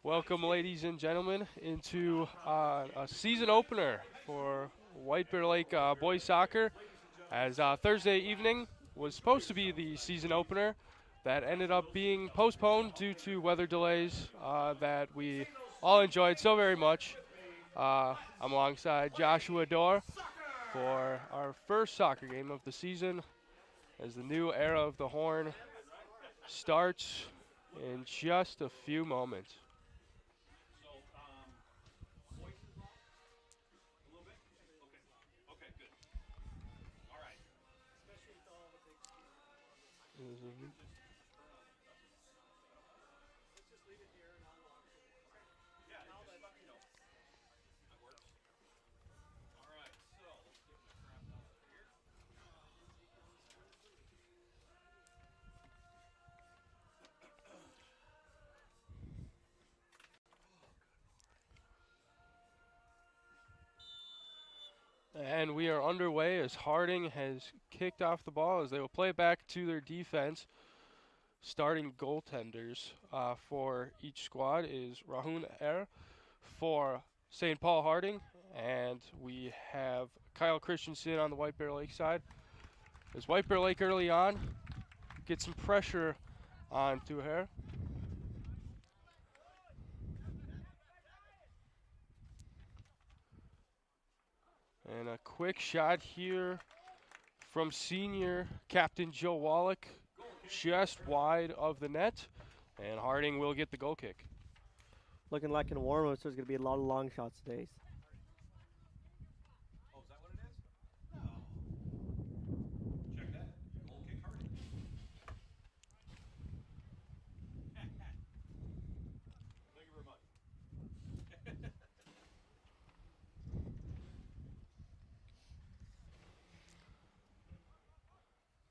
Welcome, ladies and gentlemen, into a season opener for White Bear Lake boys soccer. As Thursday evening was supposed to be the season opener, that ended up being postponed due to weather delays that we all enjoyed so very much. I'm alongside Joshua Dorr for our first soccer game of the season as the new era of the Horn starts in just a few moments. And we are underway as Harding has kicked off the ball as they will play it back to their defense. Starting goaltenders for each squad is Rahun Er for St. Paul Harding, and we have Kyle Christensen on the White Bear Lake side. As White Bear Lake early on gets some pressure onto her. And a quick shot here from senior captain Joe Wallach, just wide of the net, and Harding will get the goal kick. Looking like in warm-ups, there's going to be a lot of long shots today.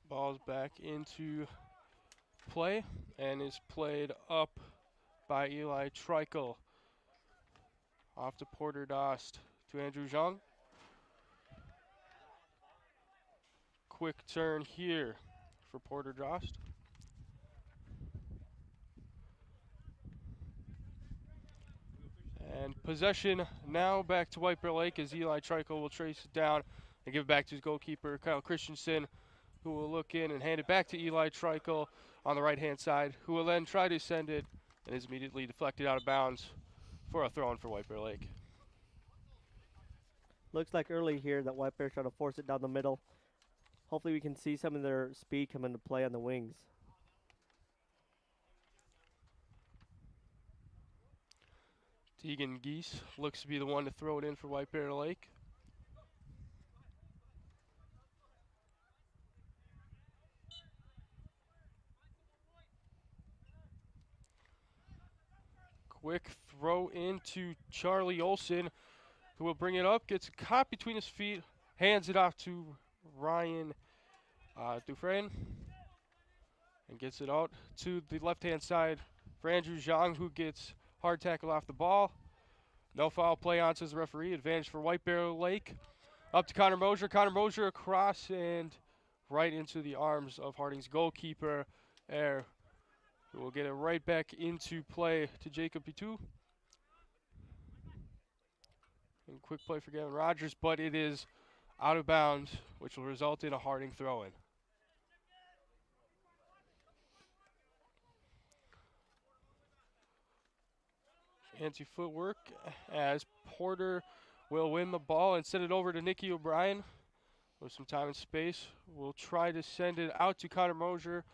Ball's back into play and is played up by Eli Trikel. Off to Porter Dost to Andrew Zhang. Quick turn here for Porter Dost. And possession now back to White Bear Lake as Eli Trikel will trace it down and give it back to his goalkeeper, Kyle Christensen, who will look in and hand it back to Eli Trikel on the right-hand side, who will then try to send it and is immediately deflected out of bounds for a throw-in for White Bear Lake. Looks like early here that White Bear's trying to force it down the middle. Hopefully we can see some of their speed come into play on the wings. Tegan Geese looks to be the one to throw it in for White Bear Lake. Quick throw into Charlie Olson, who will bring it up, gets caught between his feet, hands it off to Ryan Dufresne, and gets it out to the left-hand side for Andrew Zhang, who gets hard tackle off the ball. No foul play on, says the referee. Advantage for White Bear Lake. Up to Connor Mosier. Connor Mosier across and right into the arms of Harding's goalkeeper, Air, who will get it right back into play to Jacob Pitou. And quick play for Gavin Rogers, but it is out of bounds, which will result in a Harding throw-in. Anti-footwork as Porter will win the ball and send it over to Nicky O'Brien with some time and space. We'll try to send it out to Connor Mosier.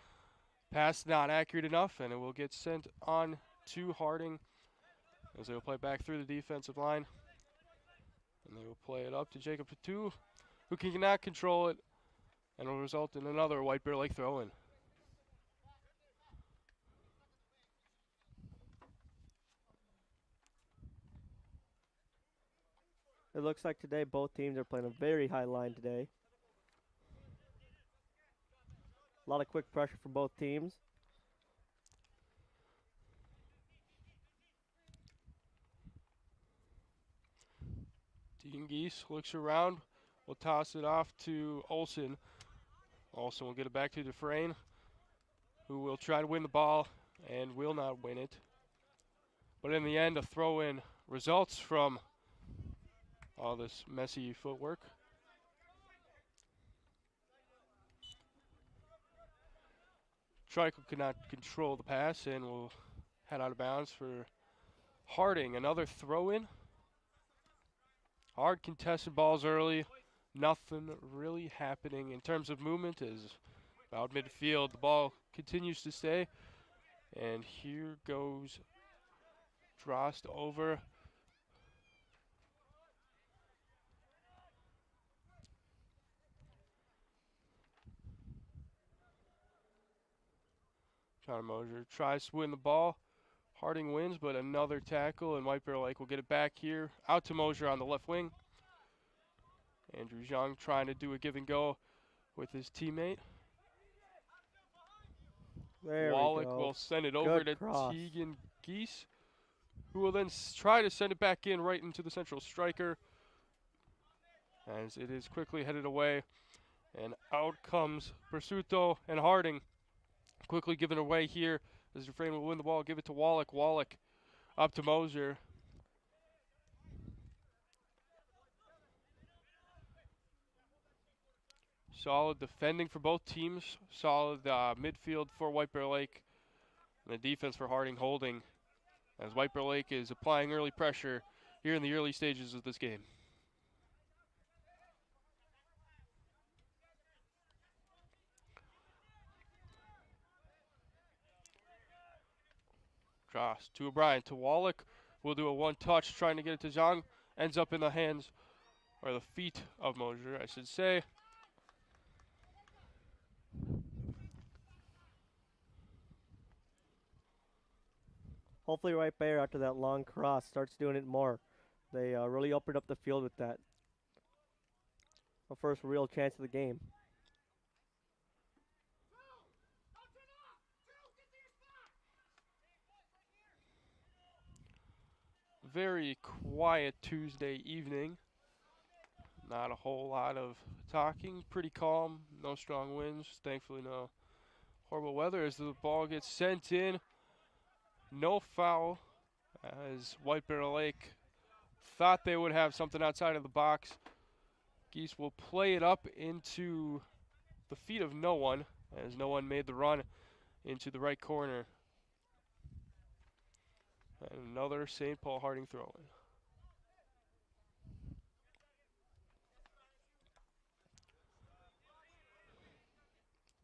Pass not accurate enough, and it will get sent on to Harding as they will play back through the defensive line. And they will play it up to Jacob Pitou, who cannot control it, and will result in another White Bear Lake throw-in. It looks like today both teams are playing a very high line today. A lot of quick pressure from both teams. Dean Geese looks around, will toss it off to Olson. Olson will get it back to Dufresne, who will try to win the ball and will not win it. But in the end, a throw-in results from all this messy footwork. Treichel could not control the pass and will head out of bounds for Harding. Another throw-in. Hard contested balls early. Nothing really happening in terms of movement as about midfield. The ball continues to stay. And here goes Drost over. John Mosier tries to win the ball. Harding wins, but another tackle, and White Bear Lake will get it back here. Out to Mosier on the left wing. Andrew Zhang trying to do a give and go with his teammate. There we Wallach go. will send it over Good to cross. Tegan Geese, who will then try to send it back in right into the central striker. As it is quickly headed away. And out comes Pursuto and Harding. Quickly given away here as Dufresne will win the ball. Give it to Wallach. Wallach up to Mosier. Solid defending for both teams. Solid midfield for White Bear Lake. And the defense for Harding holding as White Bear Lake is applying early pressure here in the early stages of this game. Cross to O'Brien to Wallach. We'll do a one-touch trying to get it to Zhang. Ends up in the hands, or the feet of Mosier, I should say. Hopefully White Bear, after that long cross, starts doing it more. They really opened up the field with that. The first real chance of the game. Very quiet Tuesday evening. Not a whole lot of talking. Pretty calm. No strong winds. Thankfully, no horrible weather as the ball gets sent in. No foul as White Bear Lake thought they would have something outside of the box. Geese will play it up into the feet of no one as no one made the run into the right corner. And another St. Paul Harding throw-in.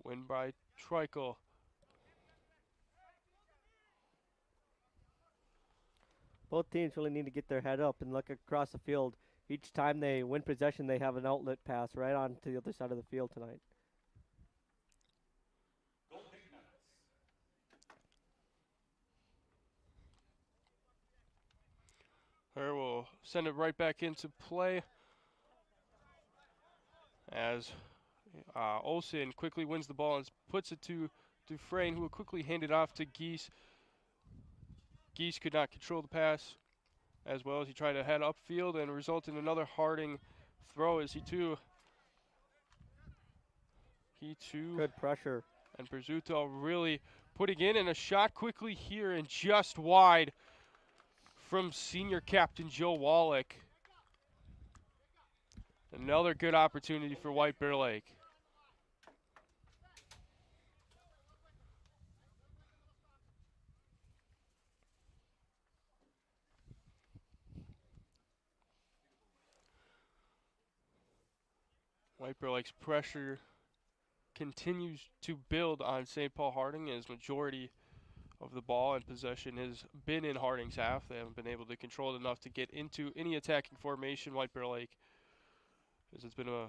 Win by Treichel. Both teams really need to get their head up and look across the field. Each time they win possession, they have an outlet pass right on to the other side of the field tonight. Her will send it right back into play as Olsen quickly wins the ball and puts it to Dufresne, who will quickly hand it off to Geese. Geese could not control the pass as well as he tried to head upfield and result in another Harding throw as he too Good pressure. and Pursuto really putting in and a shot quickly here and just wide from senior captain Joe Wallach. Another good opportunity for White Bear Lake. White Bear Lake's pressure continues to build on St. Paul Harding as majority of the ball and possession has been in Harding's half. They haven't been able to control it enough to get into any attacking formation. White Bear Lake, as it's been a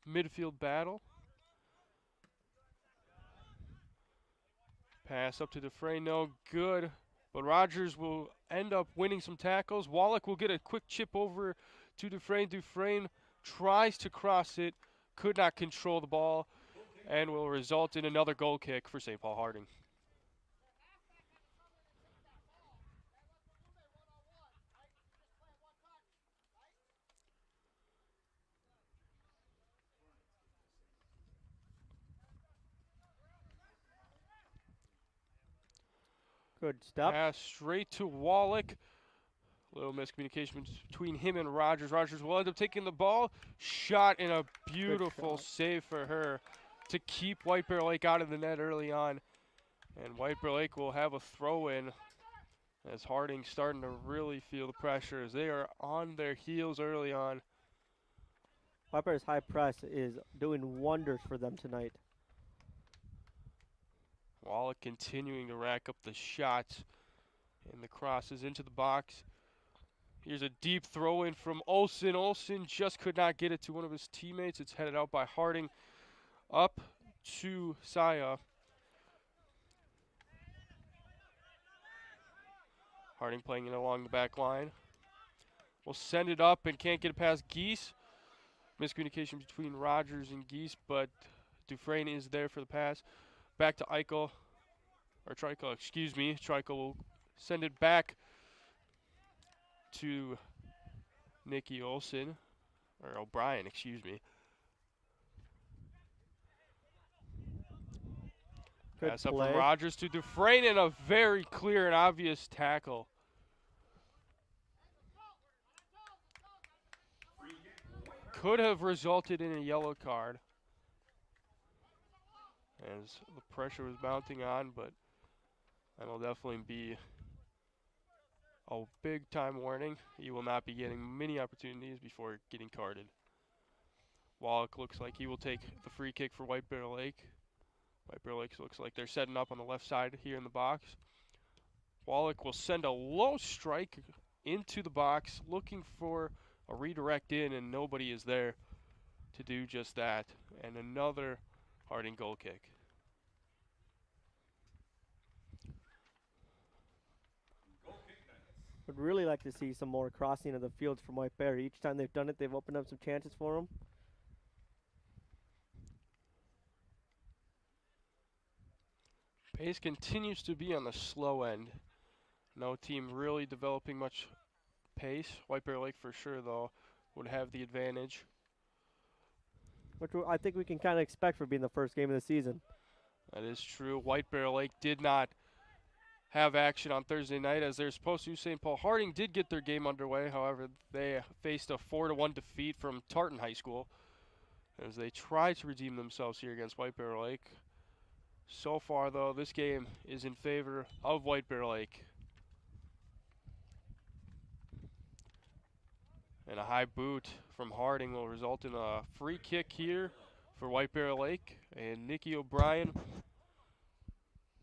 midfield battle. Pass up to Dufresne, no good. But Rogers will end up winning some tackles. Wallach will get a quick chip over to Dufresne. Dufresne tries to cross it, could not control the ball, and will result in another goal kick for St. Paul Harding. Good step. Pass straight to Wallach. Little miscommunication between him and Rogers. Rogers will end up taking the ball. Shot and a Good beautiful shot. save for her to keep White Bear Lake out of the net early on. And White Bear Lake will have a throw in as Harding starting to really feel the pressure as they are on their heels early on. White Bear's high press is doing wonders for them tonight. Wallach continuing to rack up the shots and the crosses into the box. Here's a deep throw in from Olsen. Olsen just could not get it to one of his teammates. It's headed out by Harding up to Saya. Harding playing it along the back line. Will send it up and can't get it past Geese. Miscommunication between Rogers and Geese, but Dufresne is there for the pass. Back to Eichel, or Trico, excuse me. Trico will send it back to Nikki Olsen, or O'Brien, excuse me. Good Pass up from play. Rogers to Dufresne and a very clear and obvious tackle. Could have resulted in a yellow card as the pressure was mounting on, but that'll definitely be a big time warning. He will not be getting many opportunities before getting carded. Wallach looks like he will take the free kick for White Bear Lake. White Bear Lake looks like they're setting up on the left side here in the box. Wallach will send a low strike into the box, looking for a redirect in, and nobody is there to do just that. And another Harding goal kick. Would really like to see some more crossing of the fields from White Bear. Each time they've done it, they've opened up some chances for them. Pace continues to be on the slow end. No team really developing much pace. White Bear Lake for sure, though, would have the advantage. Which I think we can kind of expect for being the first game of the season. That is true. White Bear Lake did not have action on Thursday night as they're supposed to. St. Paul Harding did get their game underway. However, they faced a 4-1 defeat from Tartan High School as they try to redeem themselves here against White Bear Lake. So far, though, this game is in favor of White Bear Lake. And a high boot from Harding will result in a free kick here for White Bear Lake. And Nicky O'Brien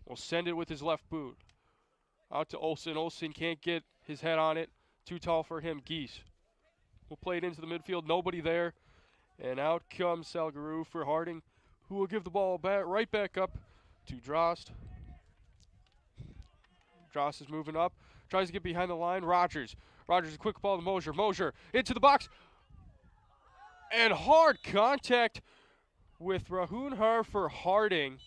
will send it with his left boot. Out to Olsen. Olsen can't get his head on it. Too tall for him. Geese will play it into the midfield. Nobody there. And out comes Salgaroo for Harding, who will give the ball right back up to Drost. Drost is moving up. Tries to get behind the line. Rogers. Rogers, a quick ball to Mosier. Mosier into the box. And hard contact with Rahunhar for Harding.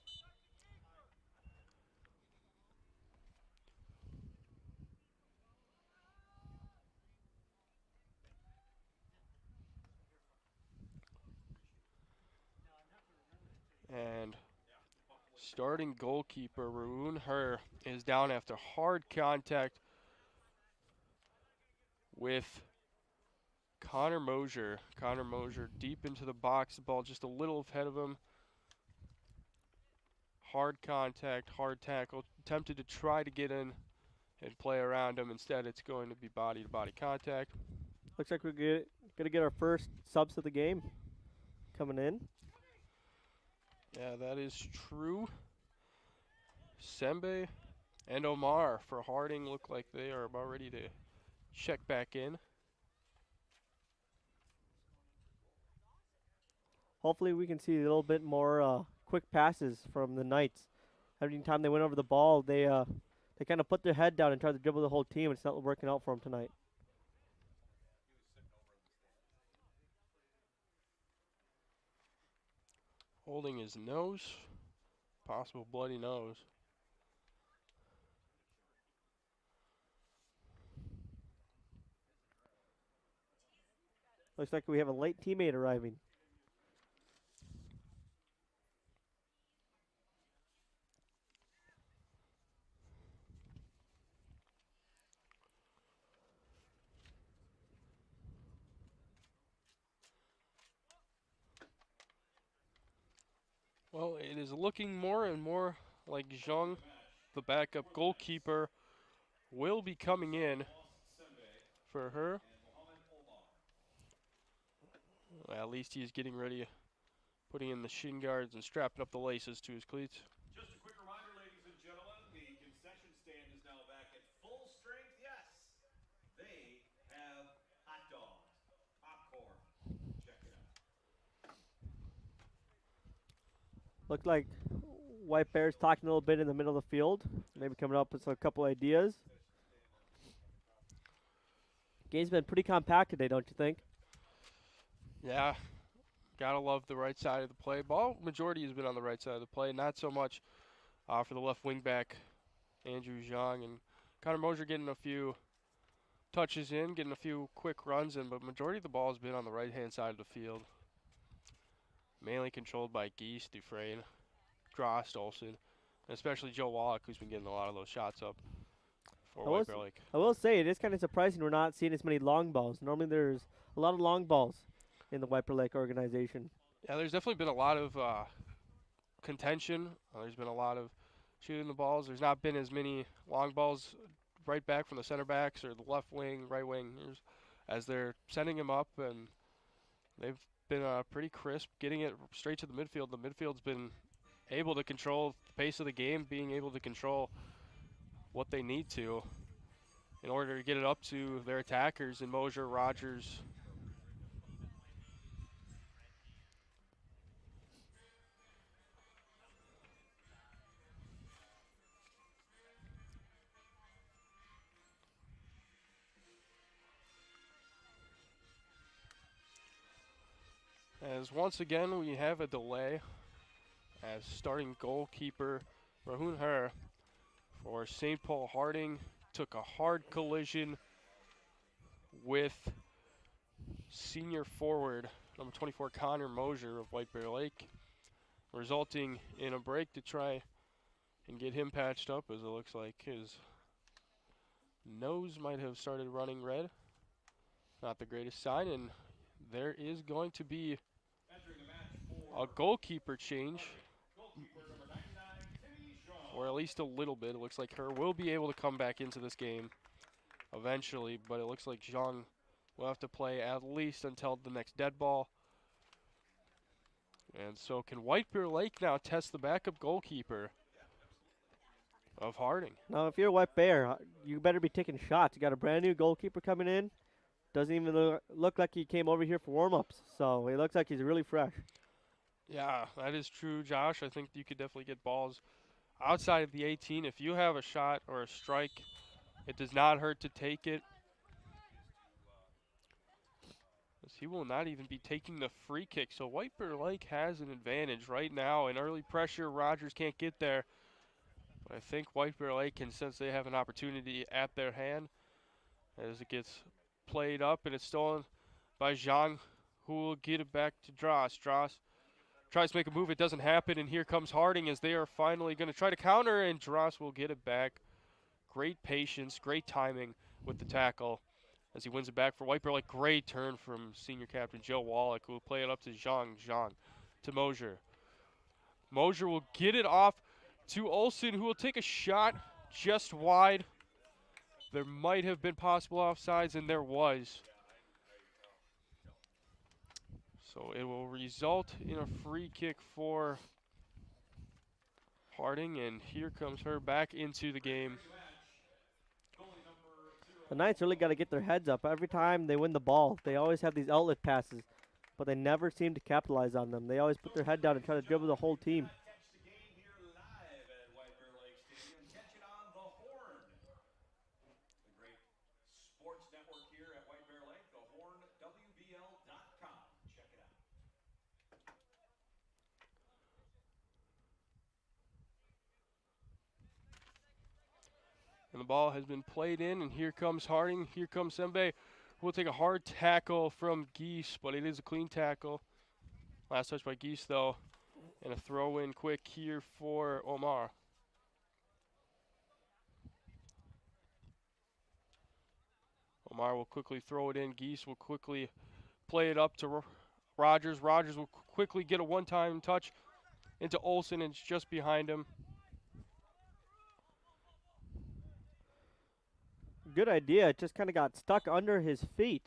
And starting goalkeeper Rahunhar is down after hard contact with Connor Mosier. Connor Mosier deep into the box. The ball just a little ahead of him. Hard contact, hard tackle. Attempted to try to get in and play around him. Instead, it's going to be body-to-body contact. Looks like we're gonna get our first subs of the game coming in. Yeah, that is true. Sembe and Omar for Harding look like they are about ready to check back in. Hopefully we can see a little bit more quick passes from the Knights. Every time they went over the ball, they kind of put their head down and tried to dribble the whole team. It's not working out for them tonight. Holding his nose. Possible bloody nose. Looks like we have a late teammate arriving. Well, it is looking more and more like Zhang, the backup goalkeeper, will be coming in for her. At least he's getting ready, putting in the shin guards and strapping up the laces to his cleats. Just a quick reminder, ladies and gentlemen, the concession stand is now back at full strength. Yes, they have hot dogs, popcorn. Check it out. Looked like White Bears talking a little bit in the middle of the field, maybe coming up with a couple ideas. Game's been pretty compact today, don't you think? Yeah, gotta love the right side of the play. Ball majority has been on the right side of the play, not so much for the left wing back, Andrew Zhang, and Connor Mosier getting a few touches in, getting a few quick runs in, but majority of the ball has been on the right hand side of the field. Mainly controlled by Geese, Dufresne, Drost, Olsen, and especially Joe Wallach, who's been getting a lot of those shots up for I will, White s- Bear Lake. I will say it is kind of surprising we're not seeing as many long balls. Normally there's a lot of long balls in the Wiper Lake organization. Yeah, there's definitely been a lot of contention. There's been a lot of shooting the balls. There's not been as many long balls right back from the center backs or the left wing, right wingers as they're sending them up, and they've been pretty crisp getting it straight to the midfield. The midfield's been able to control the pace of the game, being able to control what they need to in order to get it up to their attackers in Mosier, Rogers. As once again we have a delay as starting goalkeeper Rahun Her for St. Paul Harding took a hard collision with senior forward number 24 Connor Mosier of White Bear Lake, resulting in a break to try and get him patched up, as it looks like his nose might have started running red. Not the greatest sign, and there is going to be a goalkeeper change for at least a little bit. It looks like Her will be able to come back into this game eventually, but it looks like Zhang will have to play at least until the next dead ball. And so can White Bear Lake now test the backup goalkeeper of Harding? Now, if you're a White Bear, you better be taking shots. You got a brand new goalkeeper coming in. Doesn't even look like he came over here for warm-ups, so it looks like he's really fresh. Yeah, that is true, Josh. I think you could definitely get balls outside of the 18. If you have a shot or a strike, it does not hurt to take it. As he will not even be taking the free kick. So White Bear Lake has an advantage right now. In early pressure, Rogers can't get there. But I think White Bear Lake can sense they have an opportunity at their hand as it gets played up and it's stolen by Zhang, who will get it back to Dross. Dross tries to make a move. It doesn't happen, and here comes Harding as they are finally going to try to counter, and Dross will get it back. Great patience, great timing with the tackle as he wins it back for White Bear Lake. Great turn from senior captain Joe Wallach, who will play it up to Zhang. Zhang to Mosier. Mosier will get it off to Olsen, who will take a shot just wide. There might have been possible offsides, and there was. So it will result in a free kick for Harding, and here comes Her back into the game. The Knights really got to get their heads up. Every time they win the ball, they always have these outlet passes, but they never seem to capitalize on them. They always put their head down and try to dribble the whole team. And the ball has been played in, and here comes Harding. Here comes Sembe, who will take a hard tackle from Geese, but it is a clean tackle. Last touch by Geese, though, and a throw in quick here for Omar. Omar will quickly throw it in. Geese will quickly play it up to Rogers. Rogers will quickly get a one-time touch into Olsen, and it's just behind him. Good idea. It just kind of got stuck under his feet.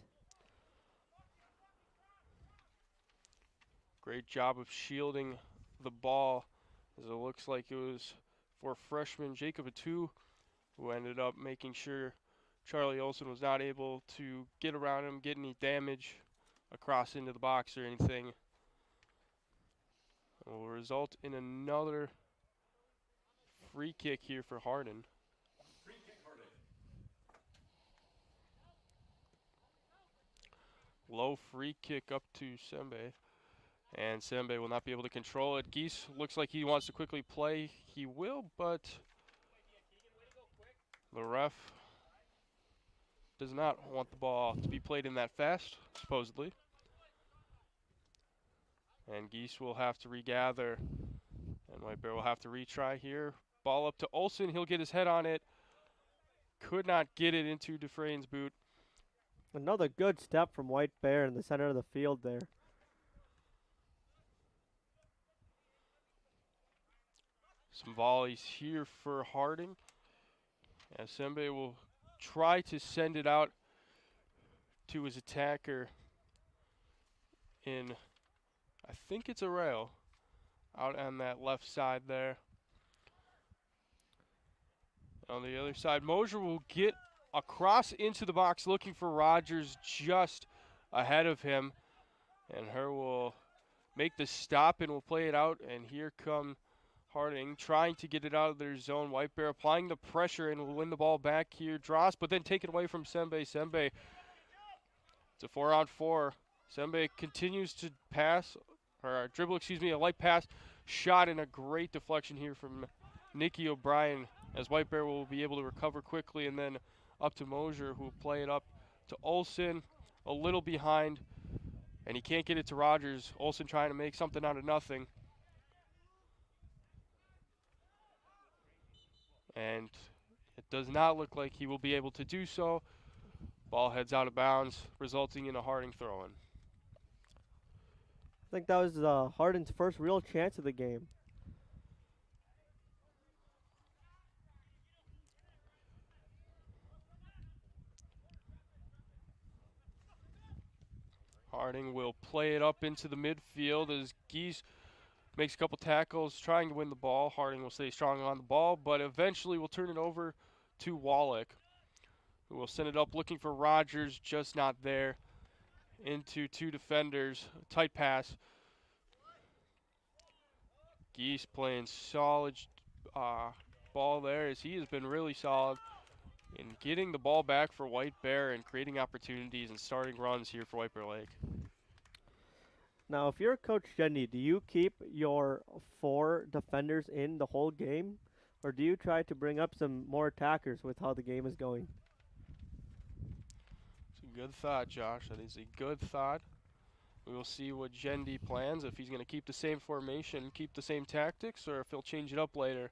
Great job of shielding the ball, as it looks like it was for freshman Jacob Atu, who ended up making sure Charlie Olsen was not able to get around him, get any damage across into the box or anything. It will result in another free kick here for Hardin. Free kick Hardin. Low free kick up to Sembe. And Sembe will not be able to control it. Geese looks like he wants to quickly play. He will, but the ref does not want the ball to be played in that fast, supposedly. And Geese will have to regather. And White Bear will have to retry here. Ball up to Olsen. He'll get his head on it. Could not get it into Dufresne's boot. Another good step from White Bear in the center of the field there. Some volleys here for Harding. As Sembe will try to send it out to his attacker in, I think it's a rail, out on that left side there. On the other side, Mosier will get across into the box looking for Rogers just ahead of him. And her will make the stop and will play it out. And here come Harding trying to get it out of their zone. White Bear applying the pressure and will win the ball back here. Dross, but then take it away from Sembe. Sembe, it's a 4-on-4. Sembe continues to pass, or dribble, a light pass. Shot and a great deflection here from Nikki O'Brien, as White Bear will be able to recover quickly, and then up to Mosier, who will play it up to Olsen, a little behind, and he can't get it to Rogers. Olsen trying to make something out of nothing. And it does not look like he will be able to do so. Ball heads out of bounds, resulting in a Harding throw-in. I think that was Hardin's first real chance of the game. Harding will play it up into the midfield as Geese makes a couple tackles, trying to win the ball. Harding will stay strong on the ball, but eventually will turn it over to Wallach, who will send it up looking for Rogers, just not there. Into two defenders, tight pass. Geese playing solid ball there, as he has been really solid in getting the ball back for White Bear and creating opportunities and starting runs here for White Bear Lake. Now, if you're Coach Jenny, do you keep your 4 defenders in the whole game? Or do you try to bring up some more attackers with how the game is going? It's a good thought, Josh. That is a good thought. We will see what Jendi plans, if he's going to keep the same formation, keep the same tactics, or if he'll change it up later.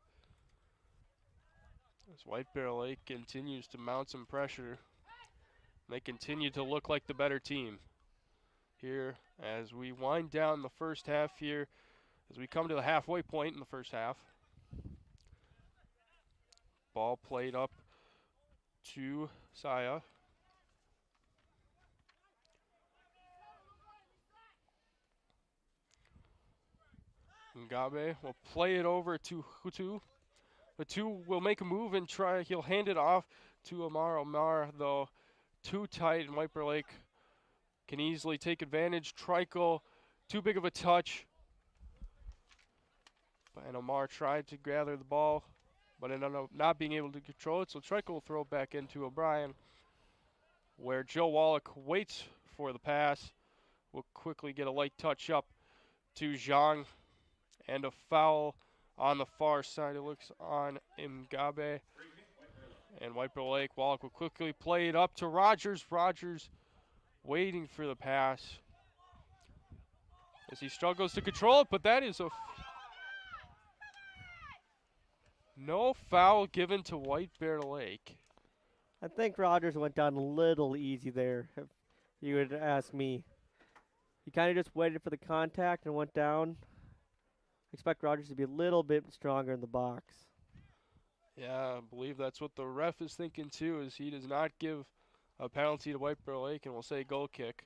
As White Bear Lake continues to mount some pressure, they continue to look like the better team. Here, as we wind down the first half here, as we come to the halfway point in the first half. Ball played up to Saya. Ngabe will play it over to Hutu. Hutu will make a move and try. He'll hand it off to Amar. Amar, though, too tight, and White Bear Lake can easily take advantage. Trikel, too big of a touch. And Amar tried to gather the ball, but ended up not being able to control it. So Trikel will throw it back into O'Brien, where Joe Wallach waits for the pass. Will quickly get a light touch up to Zhang. And a foul on the far side. It looks on Mgabe. And White Bear Lake. Wallach will quickly play it up to Rogers. Rogers waiting for the pass as he struggles to control it, but that is no foul given to White Bear Lake. I think Rogers went down a little easy there, if you would ask me. He kind of just waited for the contact and went down. Expect Rogers to be a little bit stronger in the box. Yeah, I believe that's what the ref is thinking too, is he does not give a penalty to White Bear Lake and will say goal kick.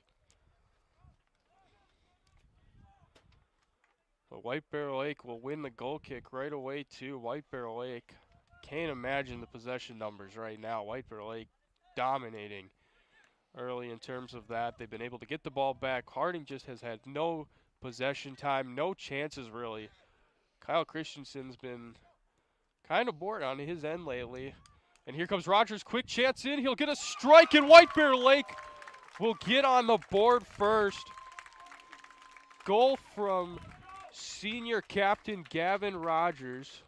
But White Bear Lake will win the goal kick right away too. White Bear Lake, can't imagine the possession numbers right now. White Bear Lake dominating early in terms of that. They've been able to get the ball back. Harding just has had no possession time, no chances really. Kyle Christensen's been kind of bored on his end lately. And here comes Rogers, quick chance in. He'll get a strike, and White Bear Lake will get on the board first. Goal from senior captain Gavin Rogers.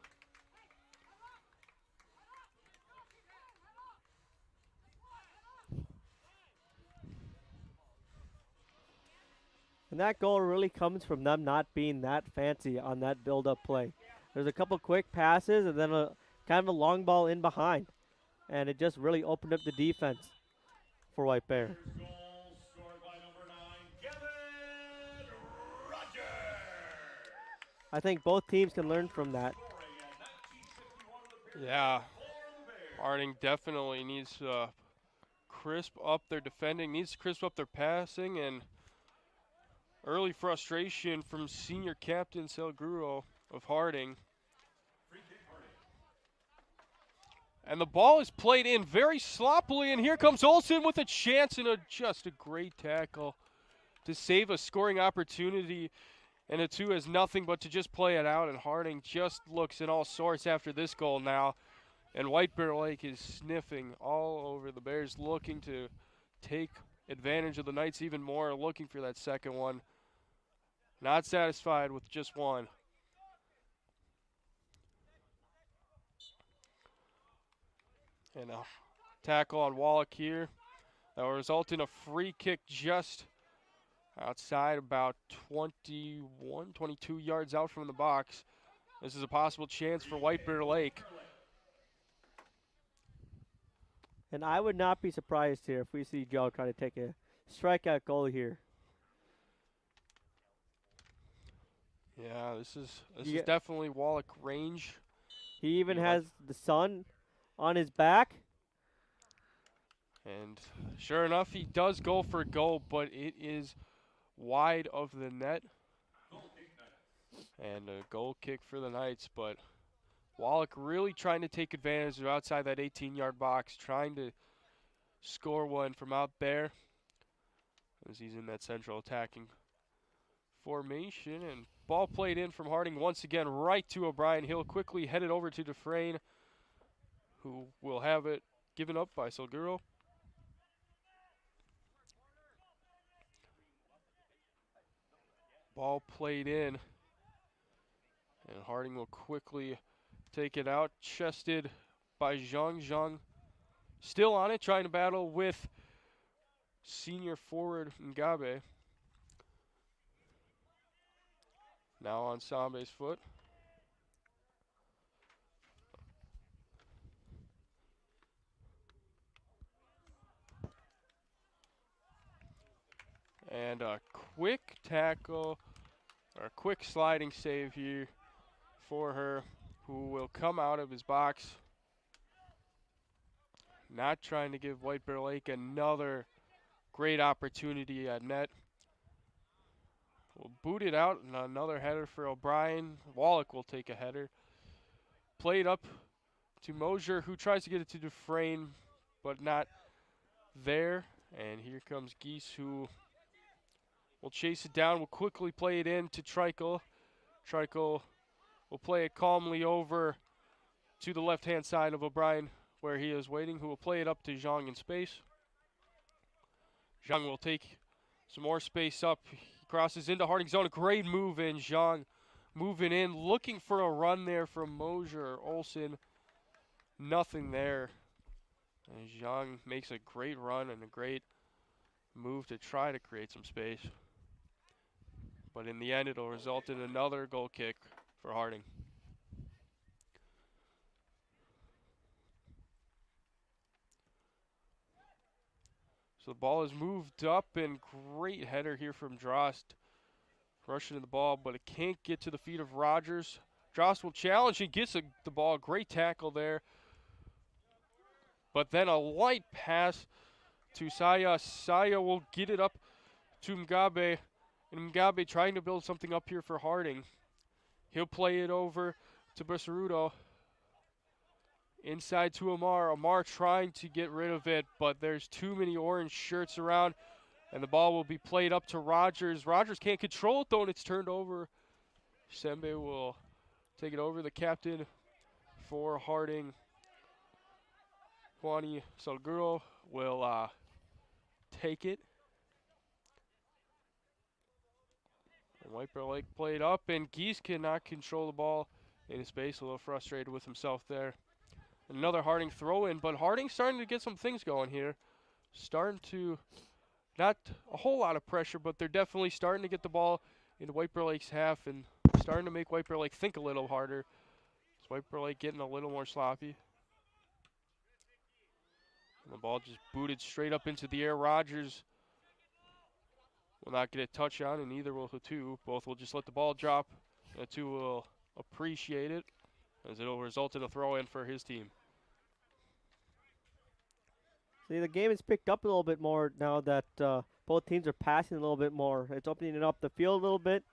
And that goal really comes from them not being that fancy on that build-up play. There's a couple quick passes and then a kind of a long ball in behind. And it just really opened up the defense for White Bear. Goal scored by number 9, Kevin Rogers. I think both teams can learn from that. Scoring at 19:51 of the period Yeah, for the Bears. Harding definitely needs to crisp up their defending, needs to crisp up their passing, and early frustration from senior captain Selguro of Harding. Free kick Harding. And the ball is played in very sloppily, and here comes Olsen with a chance and just a great tackle to save a scoring opportunity. And a 2 has nothing but to just play it out, and Harding just looks in all sorts after this goal now. And White Bear Lake is sniffing all over the Bears, looking to take advantage of the Knights even more, looking for that second one. Not satisfied with just one. And a tackle on Wallach here. That will result in a free kick just outside, about 21, 22 yards out from the box. This is a possible chance for White Bear Lake. And I would not be surprised here if we see Joe try to take a strikeout goal here. Yeah, this is Yeah. definitely Wallach range. He even You has the sun on his back. And sure enough, he does go for a goal, but it is wide of the net. And a goal kick for the Knights, but Wallach really trying to take advantage of outside that 18-yard box, trying to score one from out there as he's in that central attacking formation. And ball played in from Harding once again right to O'Brien. He'll quickly head it over to Dufresne, who will have it given up by Selguro. Ball played in, and Harding will quickly take it out. Chested by Zhang. Zhang still on it, trying to battle with senior forward Ngabe. Now on Sambe's foot. And a quick tackle, or a quick sliding save here for her, who will come out of his box. Not trying to give White Bear Lake another great opportunity at net. We'll boot it out, and another header for O'Brien. Wallach will take a header. Played up to Mosier, who tries to get it to Dufresne, but not there. And here comes Geese, who will chase it down, will quickly play it in to Trikel. Trikel will play it calmly over to the left-hand side of O'Brien, where he is waiting, who will play it up to Zhang in space. Zhang will take some more space up. He crosses into Harding zone. A great move in. Zhang moving in, looking for a run there from Mosier or Olsen. Nothing there. And Zhang makes a great run and a great move to try to create some space. But in the end, it'll result in another goal kick for Harding. So the ball is moved up, and great header here from Drost. Rushing to the ball, but it can't get to the feet of Rogers. Dross will challenge. He gets the ball. Great tackle there. But then a light pass to Saya. Saya will get it up to Mugabe. And Mugabe trying to build something up here for Harding. He'll play it over to Bessarudo. Inside to Amar. Amar trying to get rid of it, but there's too many orange shirts around. And the ball will be played up to Rogers. Rogers can't control it though, and it's turned over. Sembe will take it over. The captain for Harding, Juani Salguro, will take it. And White Bear Lake played up, and Geese cannot control the ball in space. A little frustrated with himself there. Another Harding throw in, but Harding's starting to get some things going here. Starting to, not a whole lot of pressure, but they're definitely starting to get the ball into White Bear Lake's half and starting to make White Bear Lake think a little harder. It's White Bear Lake getting a little more sloppy. And the ball just booted straight up into the air. Rogers will not get a touch on, and neither will Hatu. Both will just let the ball drop. Hatu will appreciate it, as it will result in a throw-in for his team. See, the game has picked up a little bit more now that both teams are passing a little bit more. It's opening it up the field a little bit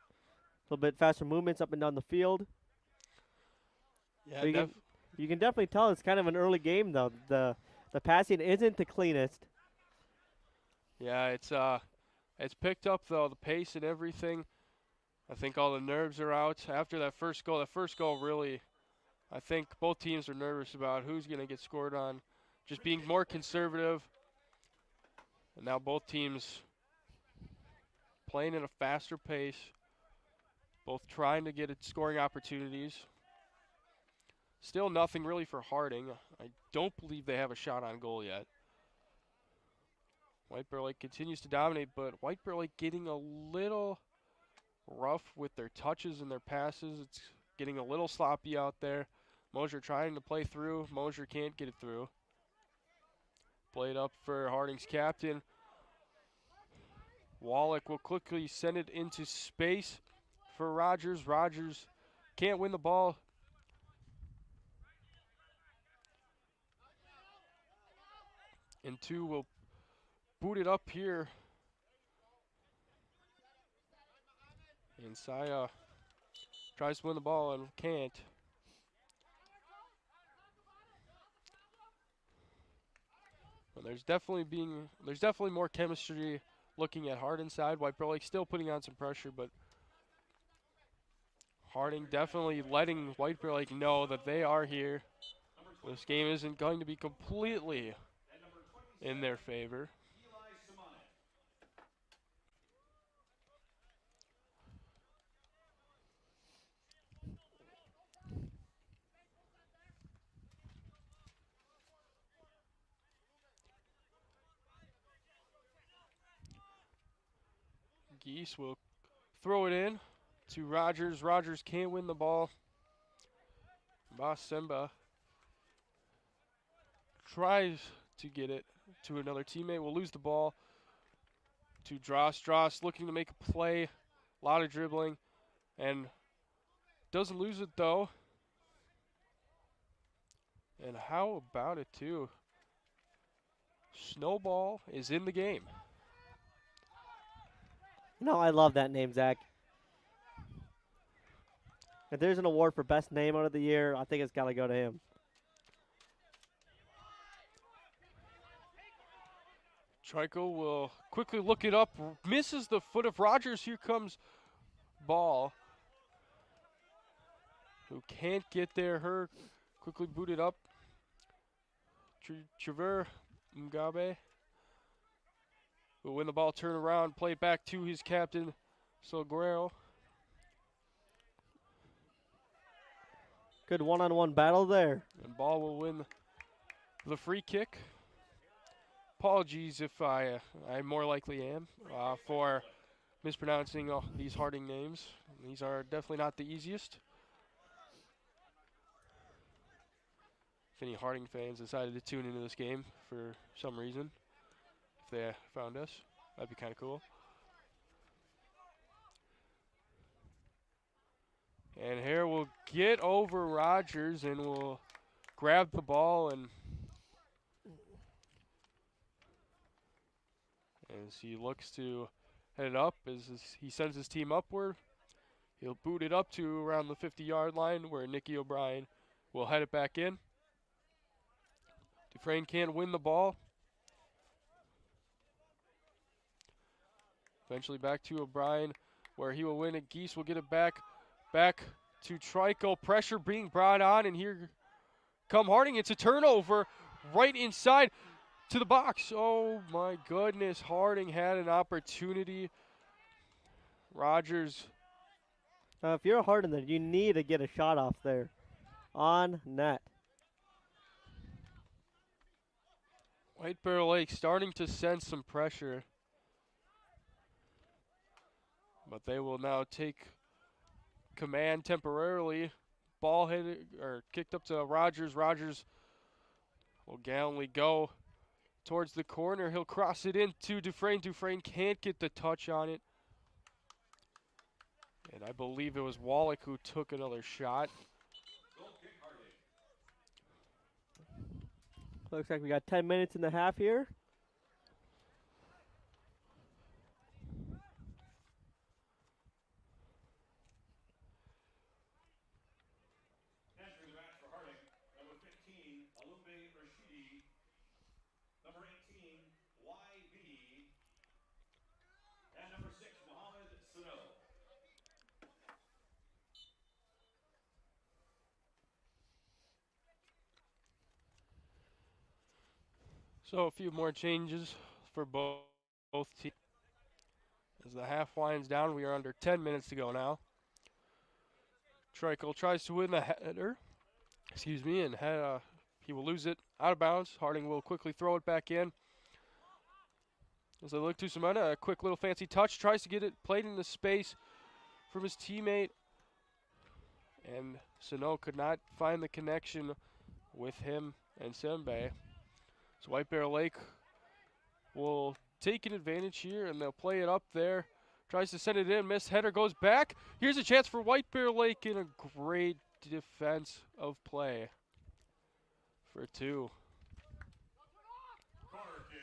faster movements up and down the field. Yeah, you can definitely tell it's kind of an early game though. The passing isn't the cleanest. yeah, it's picked up though, the pace and everything. I think all the nerves are out after that first goal. That first goal really, I think both teams are nervous about who's going to get scored on. Just being more conservative. And now both teams playing at a faster pace. Both trying to get scoring opportunities. Still nothing really for Harding. I don't believe they have a shot on goal yet. White Bear Lake continues to dominate, but White Bear Lake getting a little rough with their touches and their passes. It's getting a little sloppy out there. Mosier trying to play through. Mosier can't get it through. Played up for Harding's captain. Wallach will quickly send it into space for Rogers. Rogers can't win the ball. And two will boot it up here. And Saya tries to win the ball and can't. But there's definitely more chemistry looking at Harding side. White Bear Lake still putting on some pressure, but Harding definitely letting White Bear Lake know that they are here. This game isn't going to be completely in their favor. Geese will throw it in to Rogers. Rogers can't win the ball. Basemba tries to get it to another teammate. Will lose the ball to Dross. Dross looking to make a play. A lot of dribbling. And doesn't lose it though. And how about it too? Snowball is in the game. No, I love that name, Zach. If there's an award for best name out of the year, I think it's got to go to him. Trico will quickly look it up. Misses the foot of Rogers. Here comes ball. Who can't get there. Her quickly booted up. Trevor Mugabe will win the ball, turn around, play it back to his captain, Salguero. Good one-on-one battle there. And ball will win the free kick. Apologies if I more likely am for mispronouncing these Harding names. These are definitely not the easiest. If any Harding fans decided to tune into this game for some reason, if they found us, that'd be kind of cool. And Hare will get over Rogers and will grab the ball, and as he looks to head it up, as he sends his team upward, he'll boot it up to around the 50-yard line where Nicky O'Brien will head it back in. Dufresne can't win the ball. Eventually back to O'Brien where he will win it. Geese will get it back to Trico. Pressure being brought on, and here come Harding. It's a turnover right inside to the box. Oh my goodness, Harding had an opportunity. Rogers. If you're a Harding, then you need to get a shot off there on net. White Bear Lake starting to sense some pressure, but they will now take command temporarily. Ball hit or kicked up to Rogers. Rogers will gallantly go towards the corner. He'll cross it into Dufresne. Dufresne can't get the touch on it. And I believe it was Wallach who took another shot. Looks like we got 10 minutes in the half here. Entering the match for Harding, number 15, Alumbe Rashidi. Number 18, YB. And number 6, Mohammed Sano. So a few more changes for both teams. As the half winds down, we are under 10 minutes to go now. Trikel tries to win the header, and he will lose it out of bounds. Harding will quickly throw it back in. As they look to Semena, a quick little fancy touch, tries to get it played into space from his teammate. And Sano could not find the connection with him and Sembe. So White Bear Lake will take an advantage here, and they'll play it up there. Tries to send it in, missed header, goes back. Here's a chance for White Bear Lake in a great defense of play for 2. Corner kick,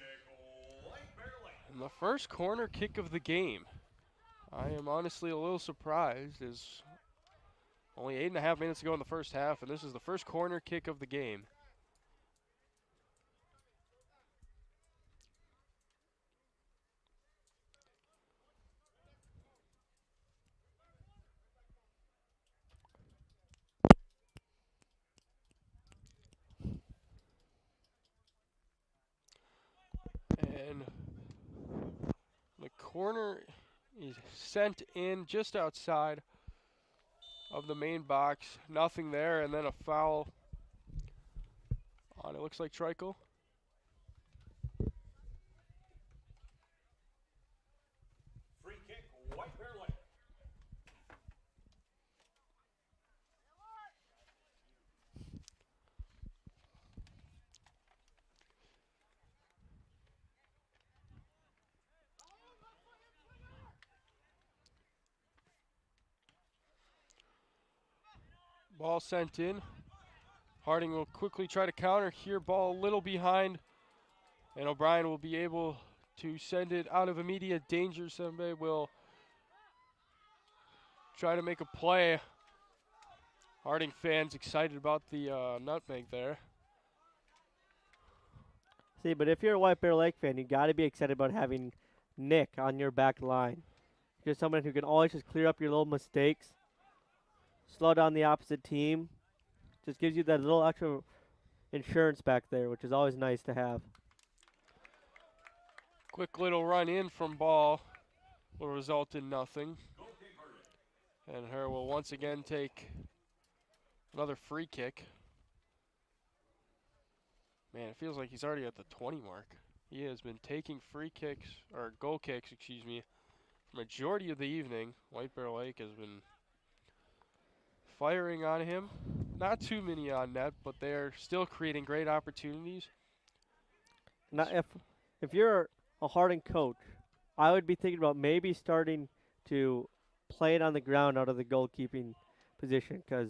White Bear Lake. And the first corner kick of the game. I am honestly a little surprised, as only 8.5 minutes to go in the first half, and this is the first corner kick of the game. And the corner is sent in just outside of the main box. Nothing there, and then a foul on, it looks like, Trico. Free kick, White Bear Lake. Ball sent in. Harding will quickly try to counter here. Ball a little behind. And O'Brien will be able to send it out of immediate danger. Somebody will try to make a play. Harding fans excited about the nutmeg there. See, but if you're a White Bear Lake fan, you got to be excited about having Nick on your back line. Just someone who can always just clear up your little mistakes, slow down the opposite team. Just gives you that little extra insurance back there, which is always nice to have. Quick little run in from Ball will result in nothing. And Her will once again take another free kick. Man, it feels like he's already at the 20 mark. He has been taking free kicks, or goal kicks, excuse me, majority of the evening. White Bear Lake has been firing on him. Not too many on net, but they're still creating great opportunities. Now, if you're a Harding coach, I would be thinking about maybe starting to play it on the ground out of the goalkeeping position because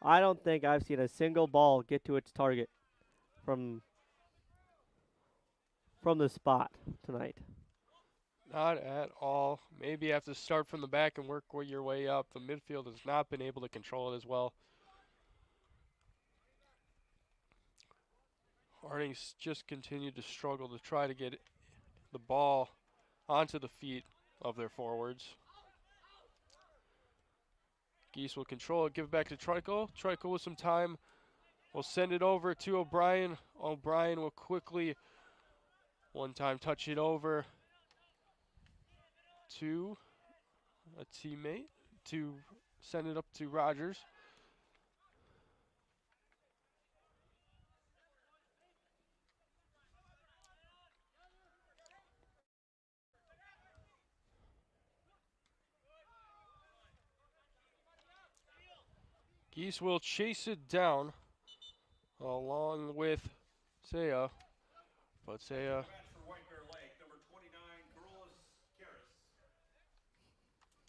I don't think I've seen a single ball get to its target from the spot tonight. Not at all. Maybe you have to start from the back and work your way up. The midfield has not been able to control it as well. Harding's just continued to struggle to try to get the ball onto the feet of their forwards. Geese will control it, give it back to Trico. Trico with some time will send it over to O'Brien. O'Brien will quickly one time touch it over to a teammate to send it up to Rogers. Geese will chase it down along with Saya. But Saya Match for White Bear Lake, number 29, Carolus Karras.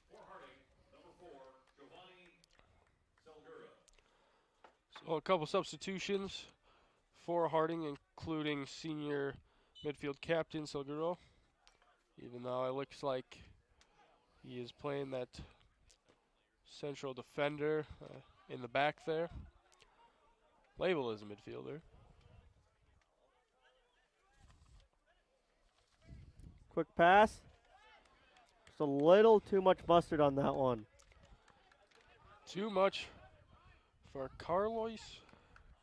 For Harding, number 4, Giovanni Selgura. so a couple substitutions for Harding, including senior midfield captain Silguro. Even though it looks like he is playing that central defender in the back there. Label as a midfielder. Quick pass. Just a little too much mustard on that one. Too much for Carlos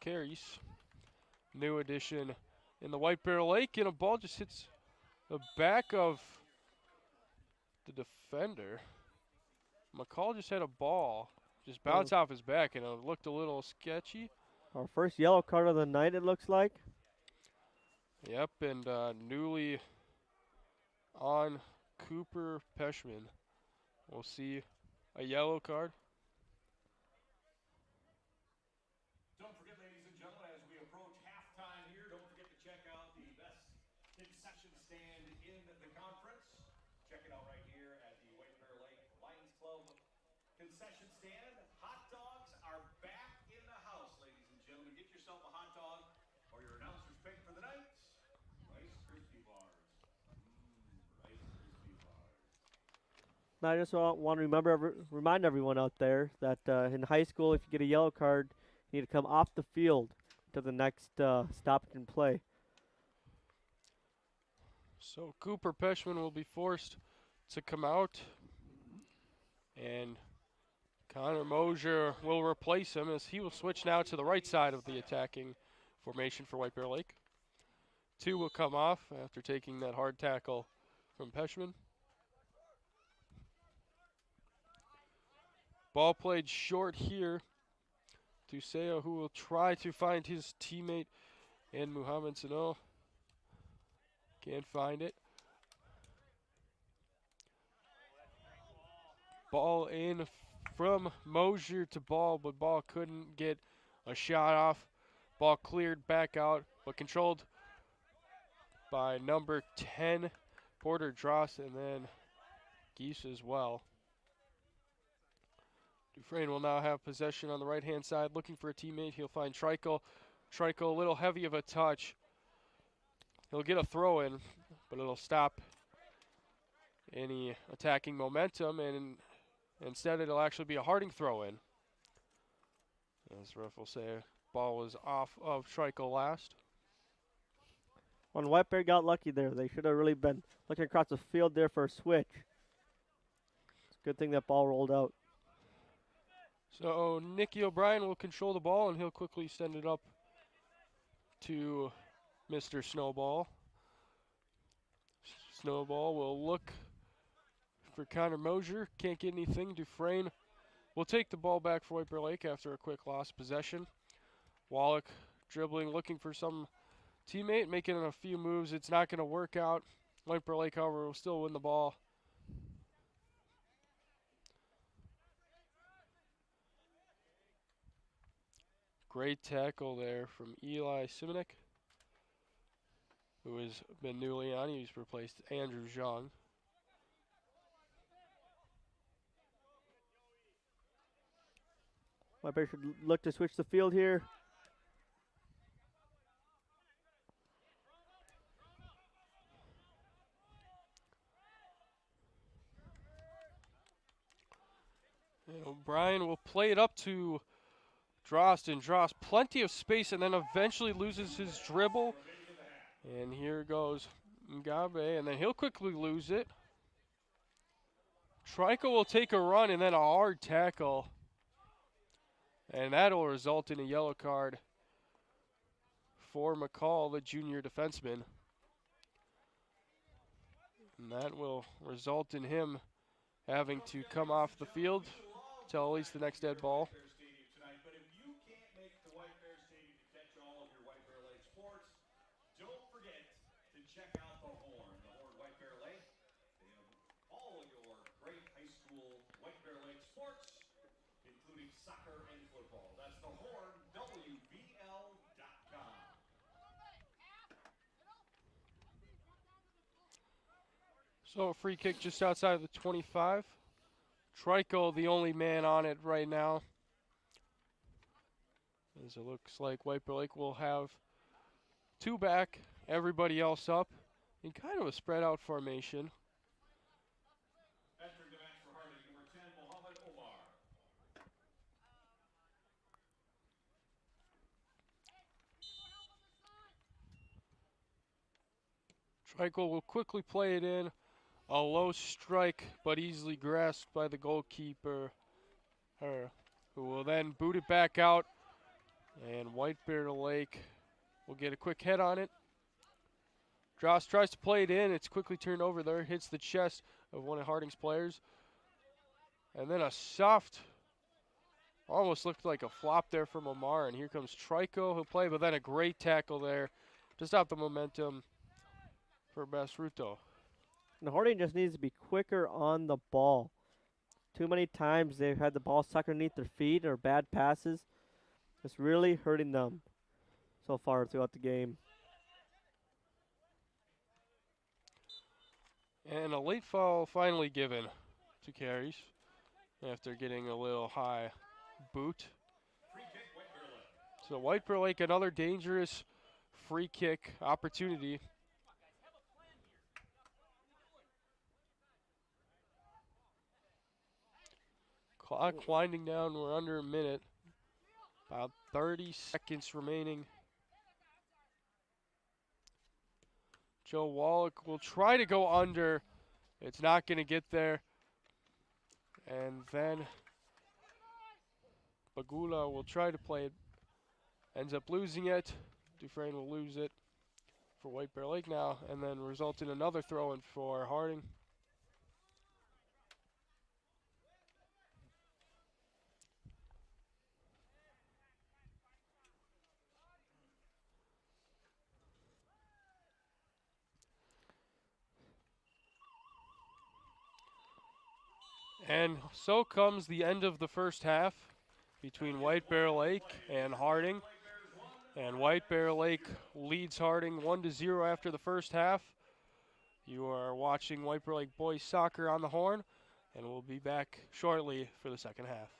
Caris. New addition in the White Bear Lake, and a ball just hits the back of the defender. McCall just had a ball just bounce off his back, and it looked a little sketchy. Our first yellow card of the night, it looks like. Yep, and newly on Cooper Peshman. We'll see a yellow card. Don't forget, ladies and gentlemen, as we approach halftime here, don't forget to check out the best concession stand in the conference. Check it out right here at the White Bear Lake Lions Club concession stand. Hot dogs are back in the house, ladies and gentlemen. Get yourself a hot dog or your announcer's pick for the night. Rice Krispie bars. Rice Krispie bars. I just want to remind everyone out there that in high school, if you get a yellow card, you need to come off the field to the next stoppage and play. So Cooper Peshman will be forced to come out, and Connor Mosier will replace him as he will switch now to the right side of the attacking formation for White Bear Lake. 2 will come off after taking that hard tackle from Peshman. Ball played short here to Seo, who will try to find his teammate in Muhammad Sano. Can't find it. Ball in from Mosier to Ball, but Ball couldn't get a shot off. Ball cleared back out, but controlled by number 10, Porter Dross, and then Geese as well. Dufresne will now have possession on the right-hand side, looking for a teammate. He'll find Trico. Trico, a little heavy of a touch. He'll get a throw in, but it'll stop any attacking momentum, and instead it'll actually be a Harding throw in. As ref will say, ball was off of Trico last. When White Bear got lucky there, they should have really been looking across the field there for a switch. It's a good thing that ball rolled out. So Nicky O'Brien will control the ball, and he'll quickly send it up to Mr. Snowball. Snowball will look for Connor Mosier. Can't get anything. Dufresne will take the ball back for White Bear Lake after a quick loss of possession. Wallach dribbling, looking for some teammate, making a few moves. It's not going to work out. White Bear Lake, however, will still win the ball. Great tackle there from Eli Simonek, who has been newly on. He's replaced Andrew Zhang. White Bear should look to switch the field here. And O'Brien will play it up to Drost, and Drost plenty of space, and then eventually loses his dribble. And here goes Ngabe, and then he'll quickly lose it. Trico will take a run, and then a hard tackle. And that'll result in a yellow card for McCall, the junior defenseman. And that will result in him having to come off the field till at least the next dead ball. But if you can't make the White Bear Stadium to catch all of your White Bear Lake sports, don't forget to check out the Horn. The Horn White Bear Lake. They have all your great high school White Bear Lake sports, including soccer and football. That's the Horn, WBL.com. So a free kick just outside of the 25. Trico, the only man on it right now. As it looks like White Bear Lake will have two back, everybody else up in kind of a spread out formation. Entering the match for Harding, number 10, Mohammed Omar. Trico will quickly play it in. A low strike, but easily grasped by the goalkeeper, who will then boot it back out. And White Bear Lake will get a quick head on it. Drost tries to play it in. It's quickly turned over there. Hits the chest of one of Harding's players. And then a soft, almost looked like a flop there from Omar. And here comes Trico. He'll play, but then a great tackle there to stop the momentum for Basruto. And Harding just needs to be quicker on the ball. Too many times they've had the ball stuck underneath their feet or bad passes. It's really hurting them so far throughout the game. And a late foul finally given to Carries after getting a little high boot. Free kick, White Bear Lake. So White Bear Lake, another dangerous free kick opportunity. Clock winding down, we're under a minute. About 30 seconds remaining. Joe Wallach will try to go under. It's not going to get there. And then Bagula will try to play it. Ends up losing it. Dufresne will lose it for White Bear Lake now, and then result in another throw-in for Harding. And so comes the end of the first half between White Bear Lake and Harding. And White Bear Lake leads Harding 1-0 after the first half. You are watching White Bear Lake boys soccer on the Horn, and we'll be back shortly for the second half.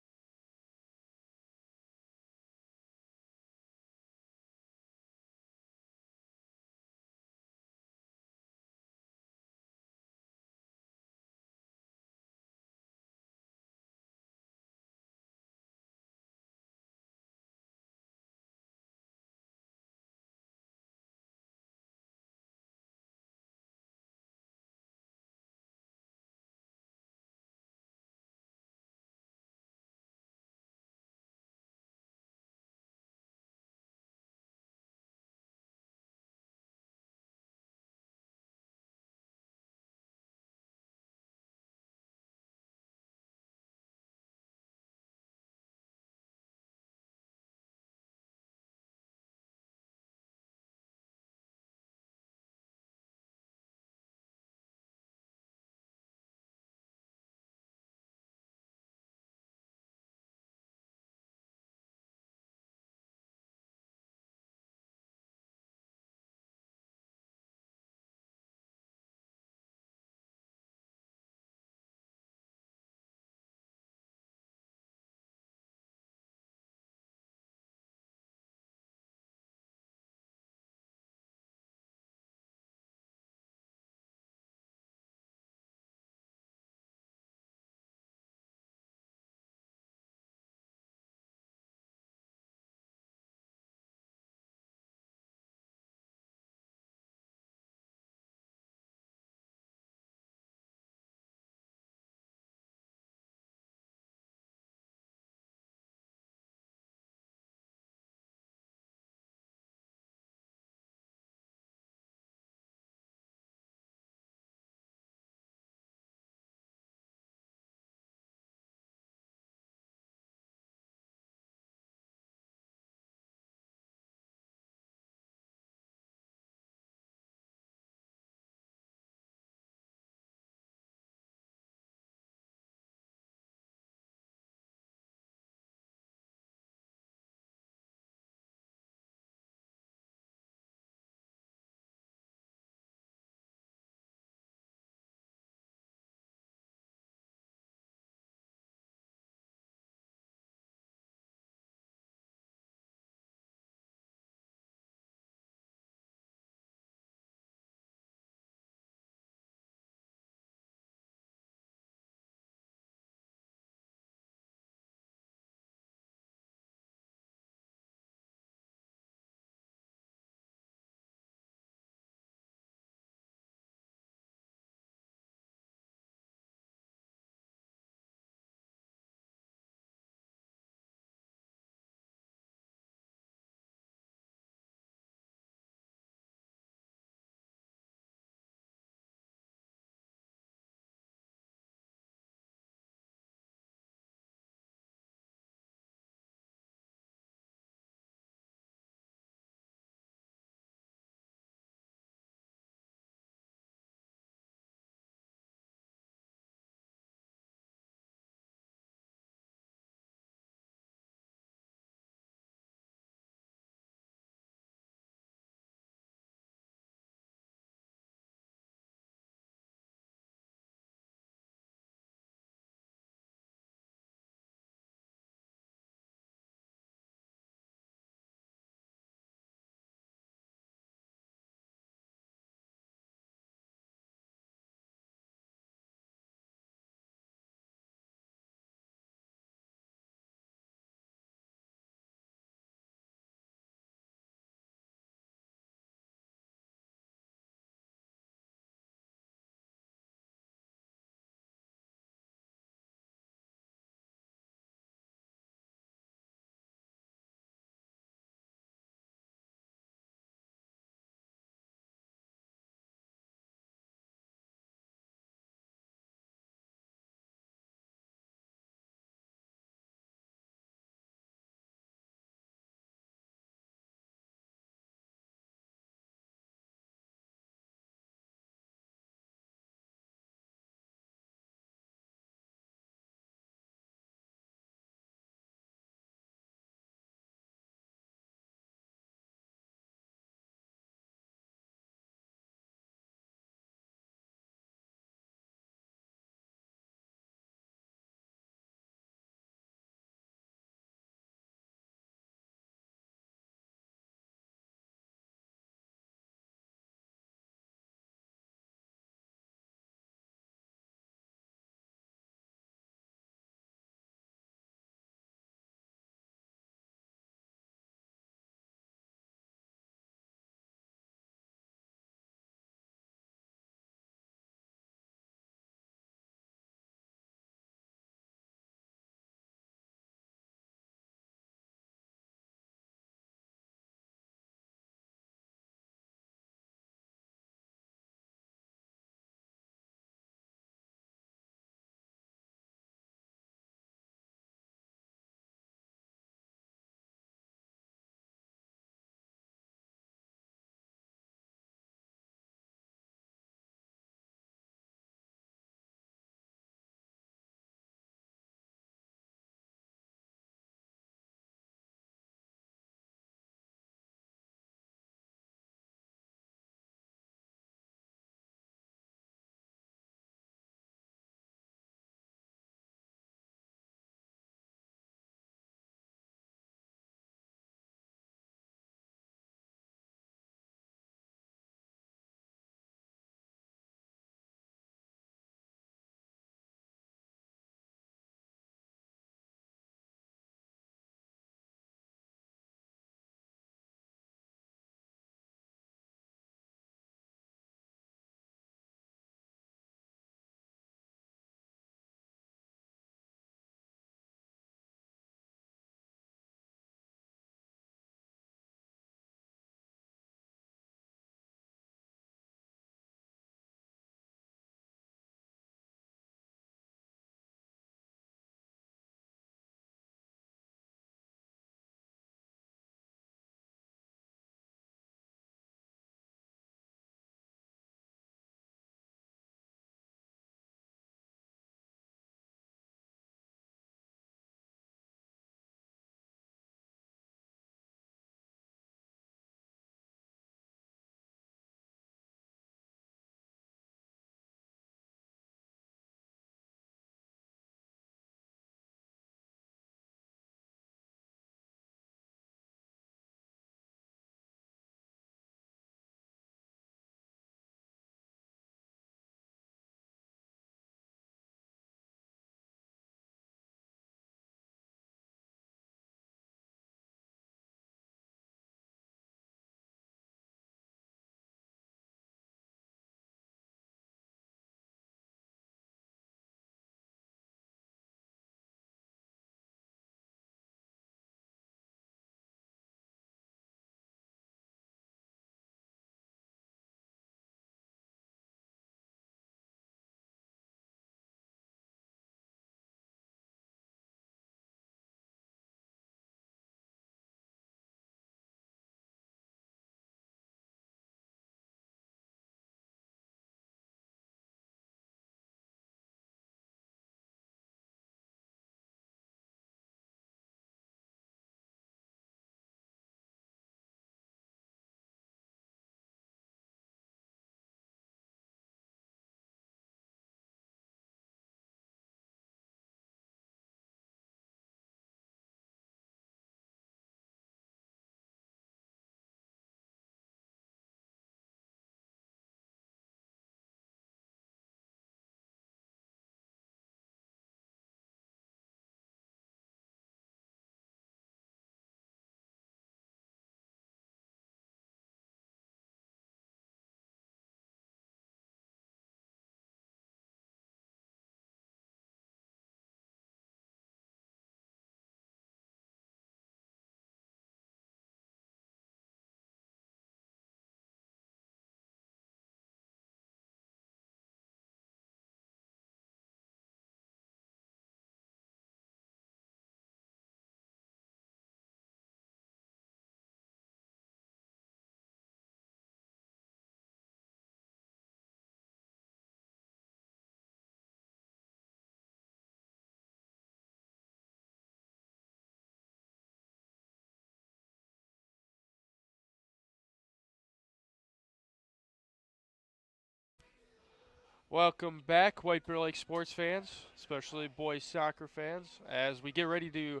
Welcome back, White Bear Lake sports fans, especially boys soccer fans, as we get ready to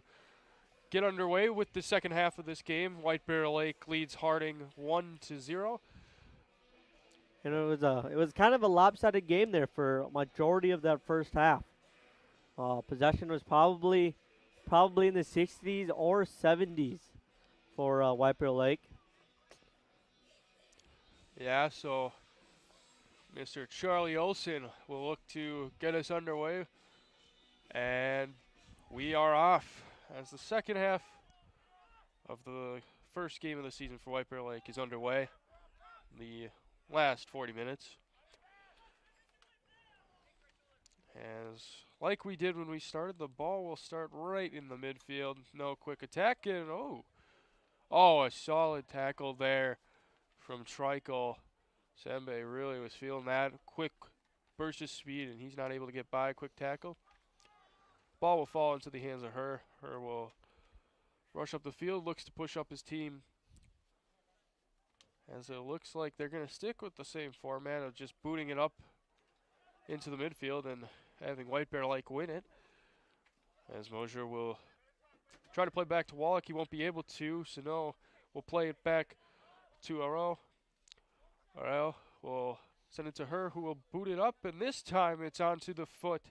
get underway with the second half of this game. White Bear Lake leads Harding 1-0. And it was kind of a lopsided game there for a majority of that first half. Possession was probably in the 60s or 70s for White Bear Lake. Yeah, so Mr. Charlie Olson will look to get us underway, and we are off as the second half of the first game of the season for White Bear Lake is underway. The last 40 minutes. As like we did when we started, the ball will start right in the midfield. No quick attack, and a solid tackle there from Trikel. Sembe really was feeling that. Quick burst of speed, and he's not able to get by. Quick tackle. Ball will fall into the hands of Her. Her will rush up the field, looks to push up his team. As it looks like they're going to stick with the same format of just booting it up into the midfield and having White Bear Lake win it. As Mosier will try to play back to Wallach. He won't be able to. Sano will play it back to Arel. Arel will send it to Her, who will boot it up. And this time it's onto the foot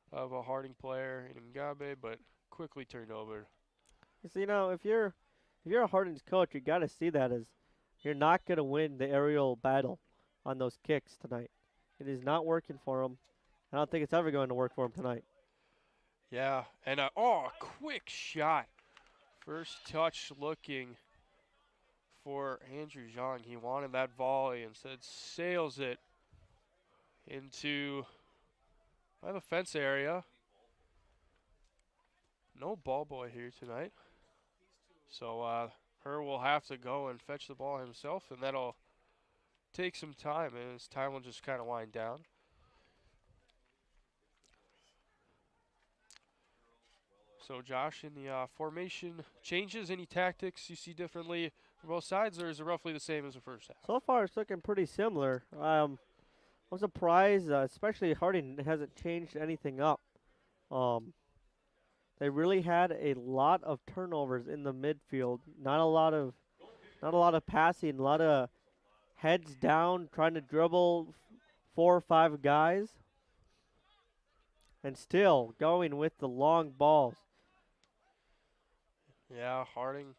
of a Harding player in Ngabe, but quickly turned over. So, if you're a Harding's coach, you got to see that as you're not going to win the aerial battle on those kicks tonight. It is not working for him. I don't think it's ever going to work for him tonight. Yeah, and a quick shot. First touch looking for Andrew Zhang. He wanted that volley, instead sails it into by the fence area. No ball boy here tonight. So Her will have to go and fetch the ball himself, and that'll take some time, and his time will just kind of wind down. So Josh, in the formation changes, any tactics you see differently for both sides, or is it roughly the same as the first half? So far, it's looking pretty similar. I'm surprised, especially Harding hasn't changed anything up. They really had a lot of turnovers in the midfield. Not a lot of passing. A lot of heads down, trying to dribble 4 or 5 guys, and still going with the long balls. Yeah, Harding.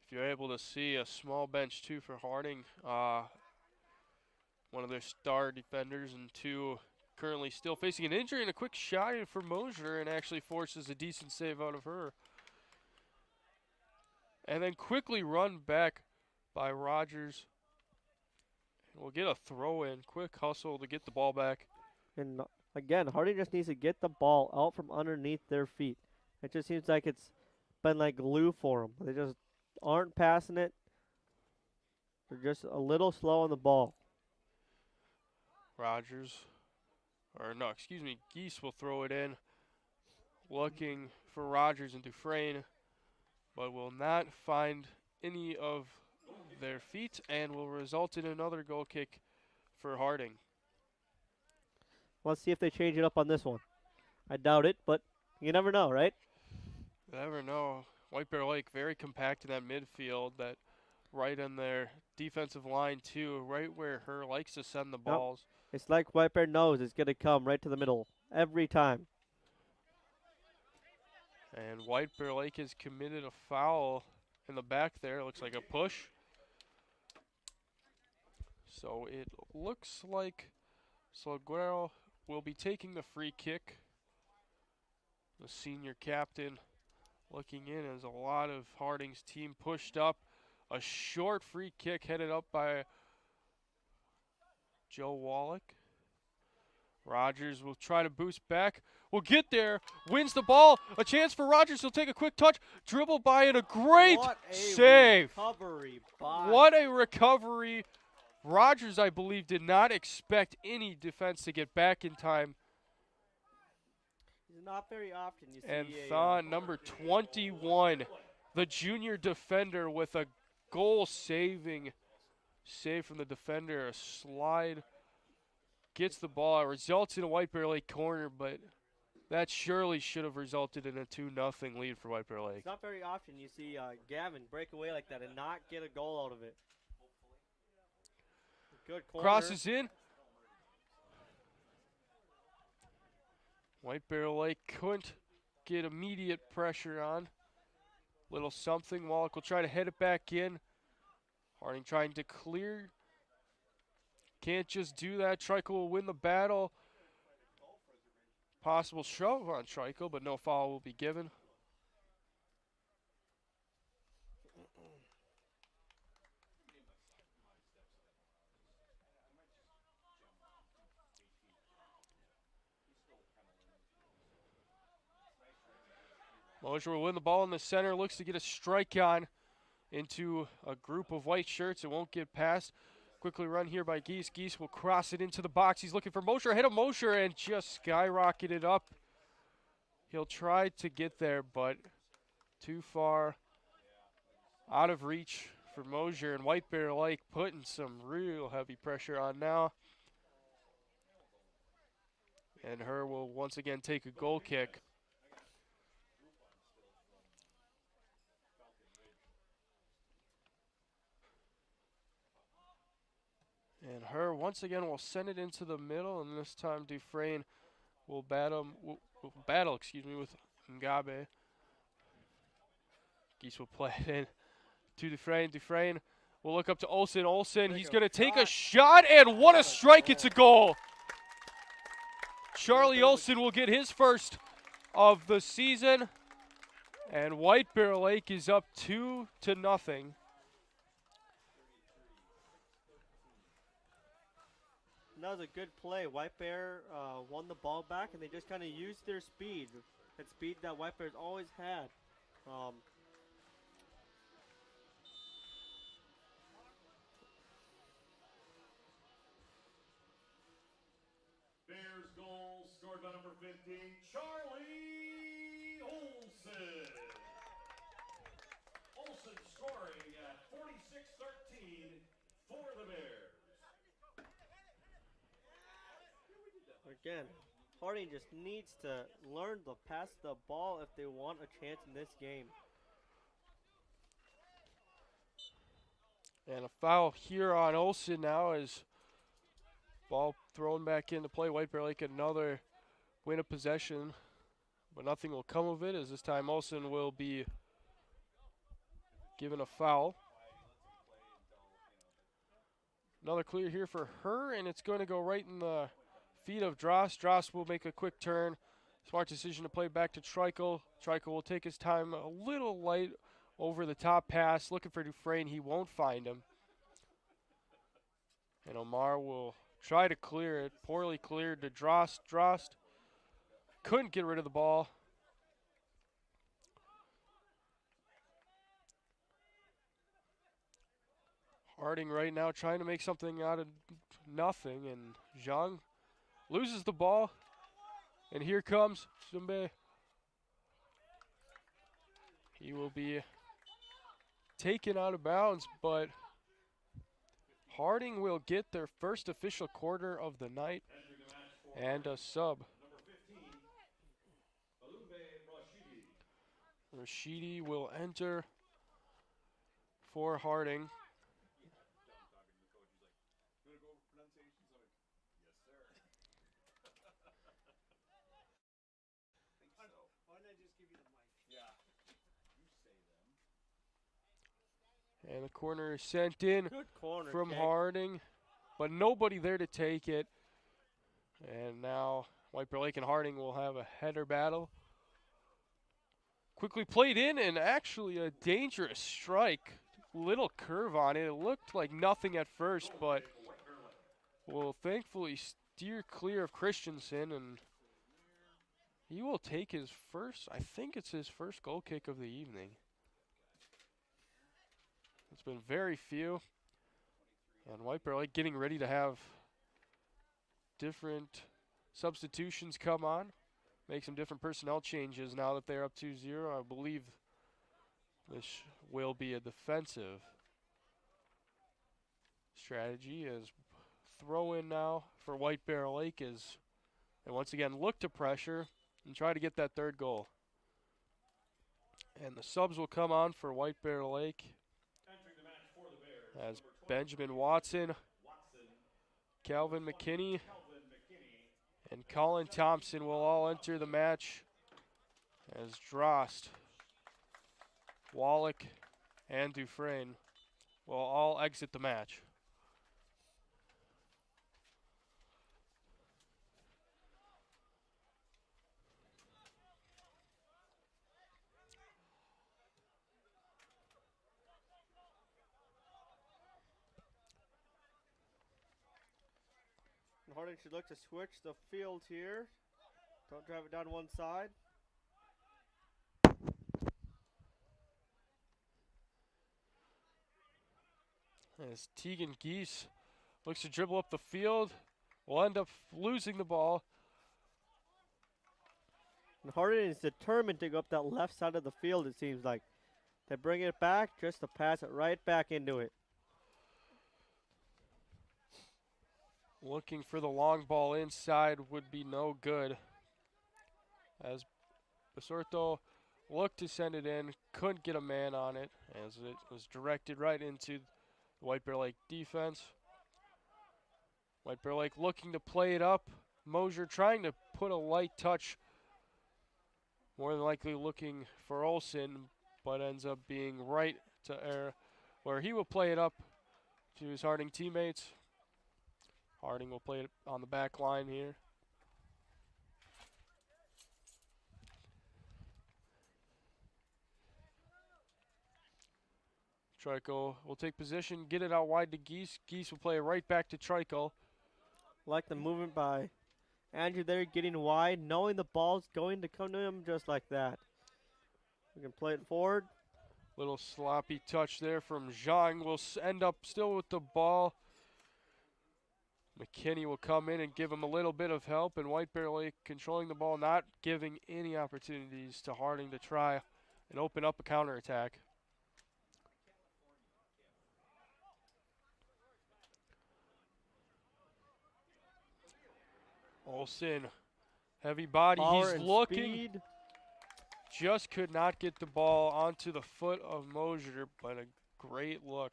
If you're able to see a small bench too for Harding, one of their star defenders, and two currently still facing an injury, and a quick shot in for Mosier, and actually forces a decent save out of Her. And then quickly run back by Rogers. And we'll get a throw in. Quick hustle to get the ball back. And again, Harding just needs to get the ball out from underneath their feet. It just seems like it's been like glue for them. They just aren't passing it. They're just a little slow on the ball. Geese will throw it in. Looking for Rogers and Dufresne, but will not find any of their feet, and will result in another goal kick for Harding. Let's see if they change it up on this one. I doubt it, but you never know, right? You never know. White Bear Lake very compact in that midfield, that right on their defensive line too, right where Her likes to send the balls. It's like White Bear knows it's going to come right to the middle every time. And White Bear Lake has committed a foul in the back there. It looks like a push. So it looks like Salguero will be taking the free kick. The senior captain looking in as a lot of Harding's team pushed up. A short free kick headed up by Joe Wallach. Rogers will try to boost back. Will get there. Wins the ball. A chance for Rogers. He'll take a quick touch. Dribble by, and a great save. What a recovery. Rogers, I believe, did not expect any defense to get back in time. It's not very often you see And Thon, number 21, the junior defender, with a goal-saving save from the defender. A slide gets the ball. It results in a White Bear Lake corner, but that surely should have resulted in a 2-0 lead for White Bear Lake. It's not very often you see Gavin break away like that and not get a goal out of it. Good corner. Crosses in. White Bear Lake couldn't get immediate pressure on. Little something. Wallach will try to head it back in. Harding trying to clear. Can't just do that. Trico will win the battle. Possible shove on Trico, but no foul will be given. Mosher will win the ball in the center. Looks to get a strike on into a group of white shirts. It won't get past. Quickly run here by Geese. Geese will cross it into the box. He's looking for Mosher. Hit a Mosher and just skyrocketed up. He'll try to get there, but too far out of reach for Mosher. And White Bear Lake putting some real heavy pressure on now. And Her will once again take a goal kick. And Her once again will send it into the middle, and this time Dufresne will battle with Ngabe. Geese will play it in to Dufresne. Dufresne will look up to Olsen. Olsen, he's going to take a shot, and what a strike! It's a goal. Charlie Olsen will get his first of the season, and White Bear Lake is up 2-0. That was a good play. White Bear won the ball back, and they just kind of used their speed. That speed that White Bear's always had. Bears goal scored by number 15, Charlie Olsen. Olsen scoring at 46-13 for the Bears. Again, Harding just needs to learn to pass the ball if they want a chance in this game. And a foul here on Olsen now as ball thrown back into play. White Bear Lake another win of possession, but nothing will come of it as this time Olsen will be given a foul. Another clear here for Her, and it's going to go right in the feet of Drost. Drost will make a quick turn. Smart decision to play back to Trico. Trico will take his time, a little light over the top pass, looking for Dufresne. He won't find him. And Omar will try to clear it. Poorly cleared to Drost. Drost couldn't get rid of the ball. Harding right now trying to make something out of nothing, and Zhang loses the ball, and here comes Zumbe. He will be taken out of bounds, but Harding will get their first official quarter of the night and a sub. Rashidi will enter for Harding. And the corner is sent in from kick. Harding, but nobody there to take it. And now White Bear Lake and Harding will have a header battle. Quickly played in, and actually a dangerous strike. Little curve on it. It looked like nothing at first, but will thankfully steer clear of Christensen, and he will take his first, I think it's his first goal kick of the evening. It's been very few. And White Bear Lake getting ready to have different substitutions come on. Make some different personnel changes now that they're up 2-0. I believe this will be a defensive strategy as throw in now for White Bear Lake is, and once again, look to pressure and try to get that third goal. And the subs will come on for White Bear Lake Entering the match for the Bears, as number 20, Benjamin Watson, Watson, Calvin number 20, McKinney, Calvin McKinney, and Colin Thompson will all enter the match as Drost, Wallach, and Dufresne will all exit the match. And Harding should look to switch the field here. Don't drive it down one side. As Tegan Geese looks to dribble up the field, will end up losing the ball. And Harding is determined to go up that left side of the field, it seems like. They bring it back just to pass it right back into it. Looking for the long ball inside would be no good. As Basurto looked to send it in, couldn't get a man on it as it was directed right into the White Bear Lake defense. White Bear Lake looking to play it up. Mosier trying to put a light touch, more than likely looking for Olsen, but ends up being right to air, where he will play it up to his Harding teammates. Harding will play it on the back line here. Trico will take position, get it out wide to Geese. Geese will play it right back to Trico. Like the movement by Andrew there, getting wide, knowing the ball's going to come to him just like that. We can play it forward. Little sloppy touch there from Zhang. Will end up still with the ball. McKinney will come in and give him a little bit of help, and White Bear Lake controlling the ball, not giving any opportunities to Harding to try and open up a counterattack. Olsen, heavy body, Power he's and looking. speed. Just could not get the ball onto the foot of Mosier, but a great look.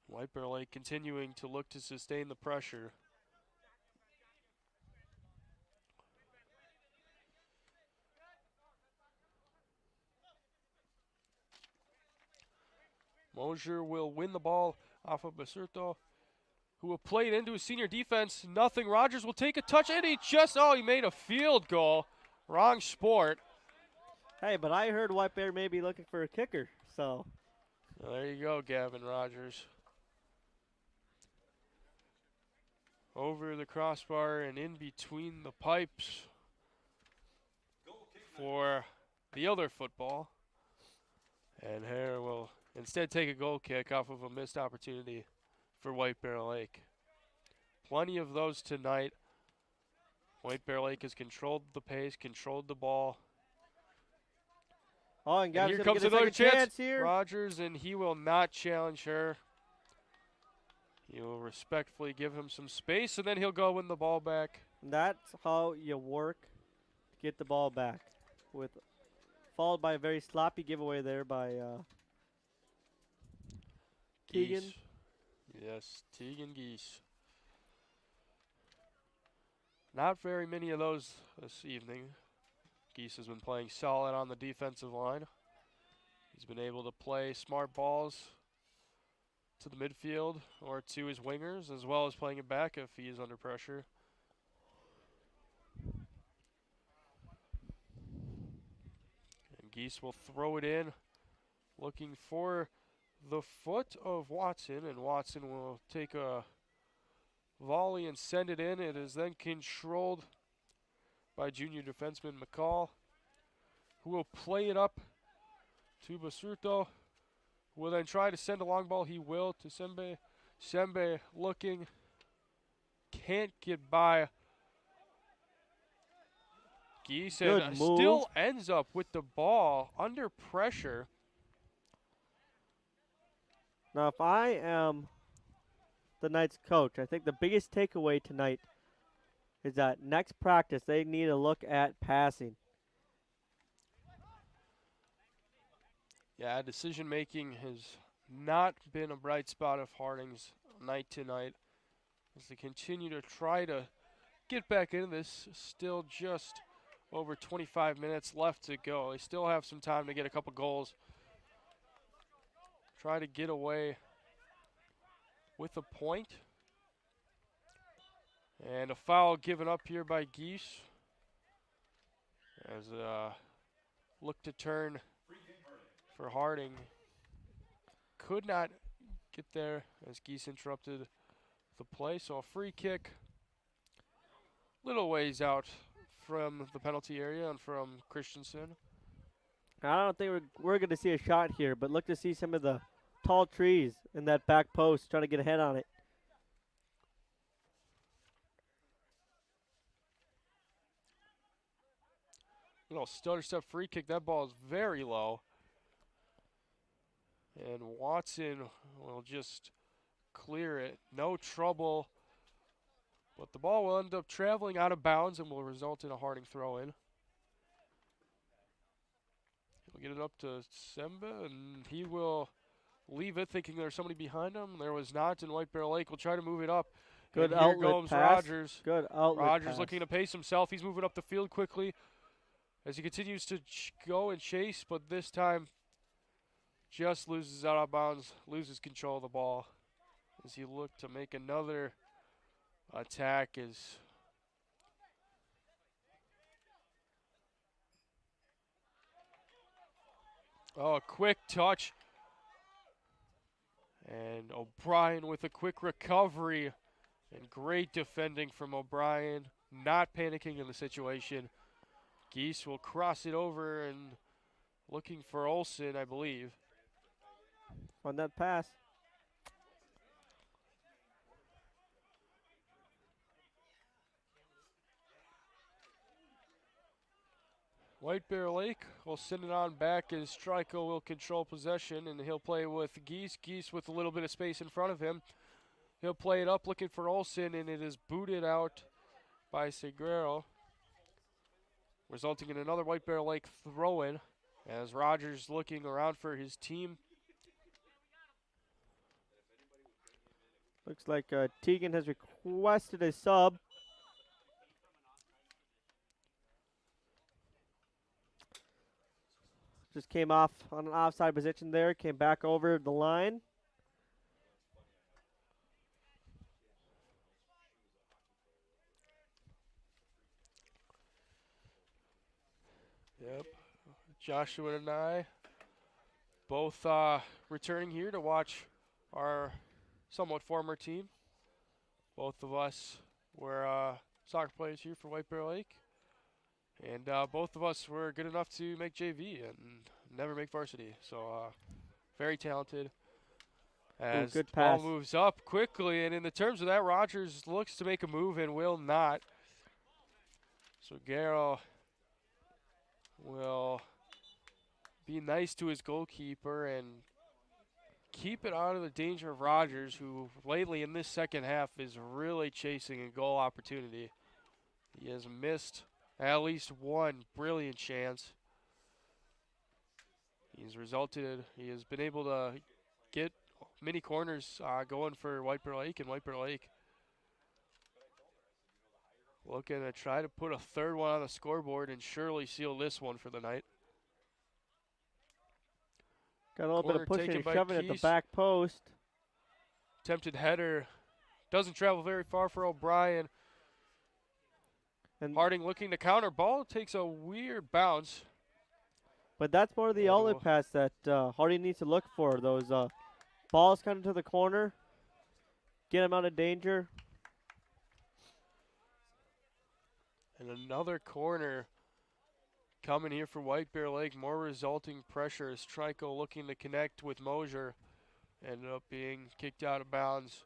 White Bear Lake continuing to look to sustain the pressure. Mosier will win the ball off of Basurto, who will play it into his senior defense. Nothing. Rogers will take a touch, and he made a field goal. Wrong sport. Hey, but I heard White Bear may be looking for a kicker, so. Well, there you go, Gavin Rogers. Over the crossbar and in between the pipes for the other football. And Hare will instead take a goal kick off of a missed opportunity for White Bear Lake. Plenty of those tonight. White Bear Lake has controlled the pace, controlled the ball. Oh, and And Gav's here gonna comes get a another second chance. here. Rogers, and he will not challenge her. He will respectfully give him some space, and then he'll go win the ball back. That's how you work to get the ball back. Followed by a very sloppy giveaway there by Tegan. Geese. Yes, Tegan Geese. Not very many of those this evening. Geese has been playing solid on the defensive line. He's been able to play smart balls to the midfield or to his wingers, as well as playing it back if he is under pressure. And Geese will throw it in, looking for the foot of Watson, and Watson will take a volley and send it in. It is then controlled by junior defenseman McCall, who will play it up to Basurto, who will then try to send a long ball. He will to Sembe. Sembe looking, can't get by Geese, Good and move. still ends up with the ball under pressure. Now, if I am tonight's coach. I think the biggest takeaway tonight is that next practice they need to look at passing. Yeah, decision making has not been a bright spot of Harding's night tonight as they continue to try to get back into this. Still just over 25 minutes left to go. They still have some time to get a couple goals. Try to get away with a point. And a foul given up here by Geese as look to turn for Harding. Could not get there as Geese interrupted the play. So a free kick, little ways out from the penalty area and from Christensen. I don't think we're going to see a shot here, but look to see some of the tall trees in that back post trying to get a head on it. Little stutter step free kick. That ball is very low. And Watson will just clear it. No trouble. But the ball will end up traveling out of bounds and will result in a Harding throw in. He'll get it up to Semba, and he will leave it thinking there's somebody behind him. There was not, and White Bear Lake will try to move it up. Good and here outlet comes pass. Rogers. Good outlet Rogers pass. looking to pace himself. He's moving up the field quickly as he continues to go and chase, but this time just loses out of bounds, loses control of the ball as he looked to make another attack. Oh, a quick touch. And O'Brien with a quick recovery and great defending from O'Brien, not panicking in the situation. Geese will cross it over and looking for Olsen, I believe. On that pass. White Bear Lake will send it on back as Strico will control possession, and he'll play with Geese. Geese with a little bit of space in front of him. He'll play it up looking for Olsen, and it is booted out by Seguro, resulting in another White Bear Lake throw-in as Rogers looking around for his team. Looks like Teagan has requested a sub. Just came off on an offside position there, came back over the line. Yep, Joshua and I both returning here to watch our somewhat former team. Both of us were soccer players here for White Bear Lake. And both of us were good enough to make JV and never make varsity. So very talented. As good the ball pass. moves up quickly, and in the terms of that, Rogers looks to make a move and will not. So Garrow will be nice to his goalkeeper and keep it out of the danger of Rogers, who lately in this second half is really chasing a goal opportunity. He has missed at least one brilliant chance. He has been able to get many corners going for White Bear Lake, and White Bear Lake looking to try to put a third one on the scoreboard and surely seal this one for the night. Got a little bit Corner of pushing taken and by shoving at the Keys. back post. Attempted header. Doesn't travel very far for O'Brien. And Harding looking to counter. Ball takes a weird bounce. But that's more of the And outlet we'll- pass that Harding needs to look for. Those balls coming to the corner, get him out of danger. And another corner coming here for White Bear Lake. More resulting pressure as Trico looking to connect with Mosier. Ended up being kicked out of bounds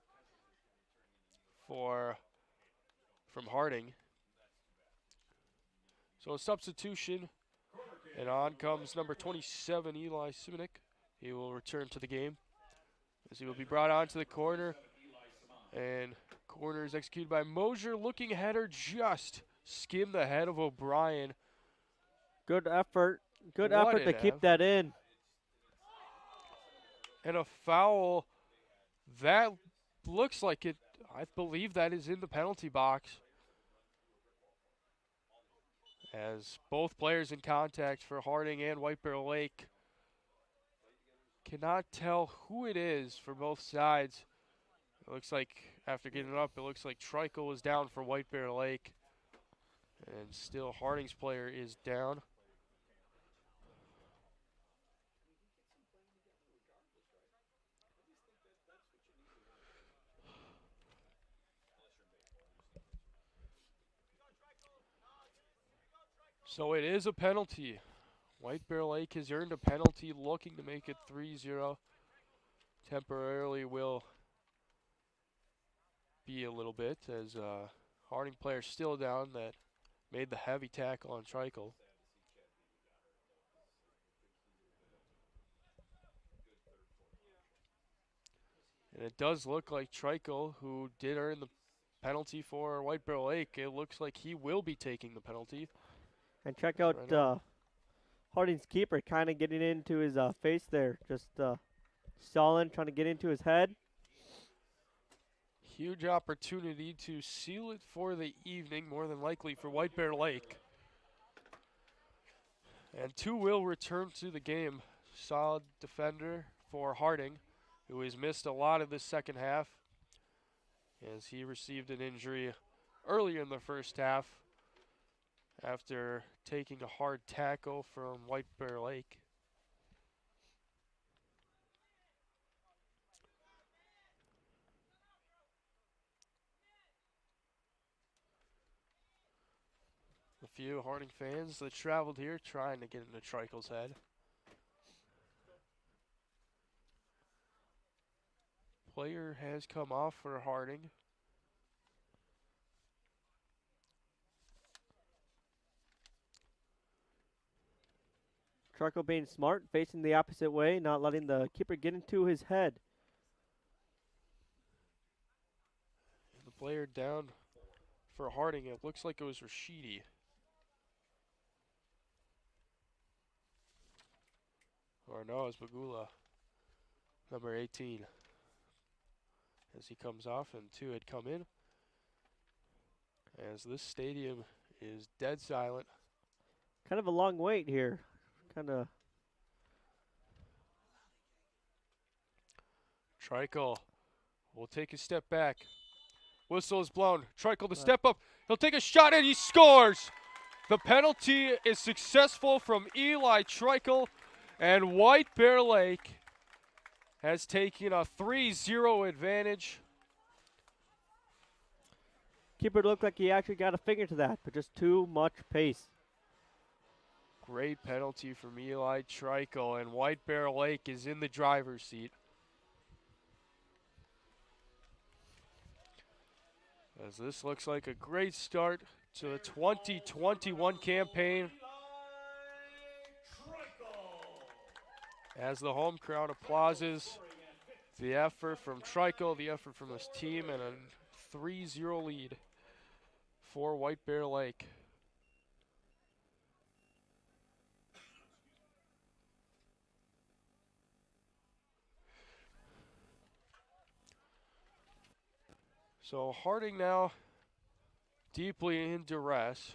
from Harding. So a substitution, and on comes number 27, Eli Simonik. He will return to the game as he will be brought onto the corner. And corner is executed by Mosier. Looking header just skimmed the head of O'Brien. Good effort. Good What effort an to keep F. that in. And a foul. That looks like it. I believe that is in the penalty box. As both players in contact for Harding and White Bear Lake. Cannot tell who it is for both sides. It looks like, after getting up, it looks like Trico is down for White Bear Lake. And still Harding's player is down. So it is a penalty. White Bear Lake has earned a penalty, looking to make it 3-0. Temporarily will be a little bit, as Harding player still down that made the heavy tackle on Trico. And it does look like Trico, who did earn the penalty for White Bear Lake, it looks like he will be taking the penalty. And check That's out right on. Harding's keeper kind of getting into his face there. Just stalling, trying to get into his head. Huge opportunity to seal it for the evening, more than likely for White Bear Lake. And two will return to the game. Solid defender for Harding, who has missed a lot of this second half, as he received an injury earlier in the first half after taking a hard tackle from White Bear Lake. A few Harding fans that traveled here trying to get into Trico's head. Player has come off for Harding. Truckle being smart, facing the opposite way, not letting the keeper get into his head. The player down for Harding, it looks like it was Rashidi. Or no, it's Bagula, number 18. As he comes off, and two had come in. As this stadium is dead silent. Kind of a long wait here. Kind of. Trico will take a step back. Whistle is blown. Trico to step up. He'll take a shot and he scores. The penalty is successful from Eli Trico, and White Bear Lake has taken a 3-0 advantage. Keeper looked like he actually got a finger to that, but just too much pace. Great penalty from Eli Trico, and White Bear Lake is in the driver's seat. As this looks like a great start to the 2021 campaign. As the home crowd applauses the effort from Trico, the effort from this team, and a 3-0 lead for White Bear Lake. So Harding now deeply in duress.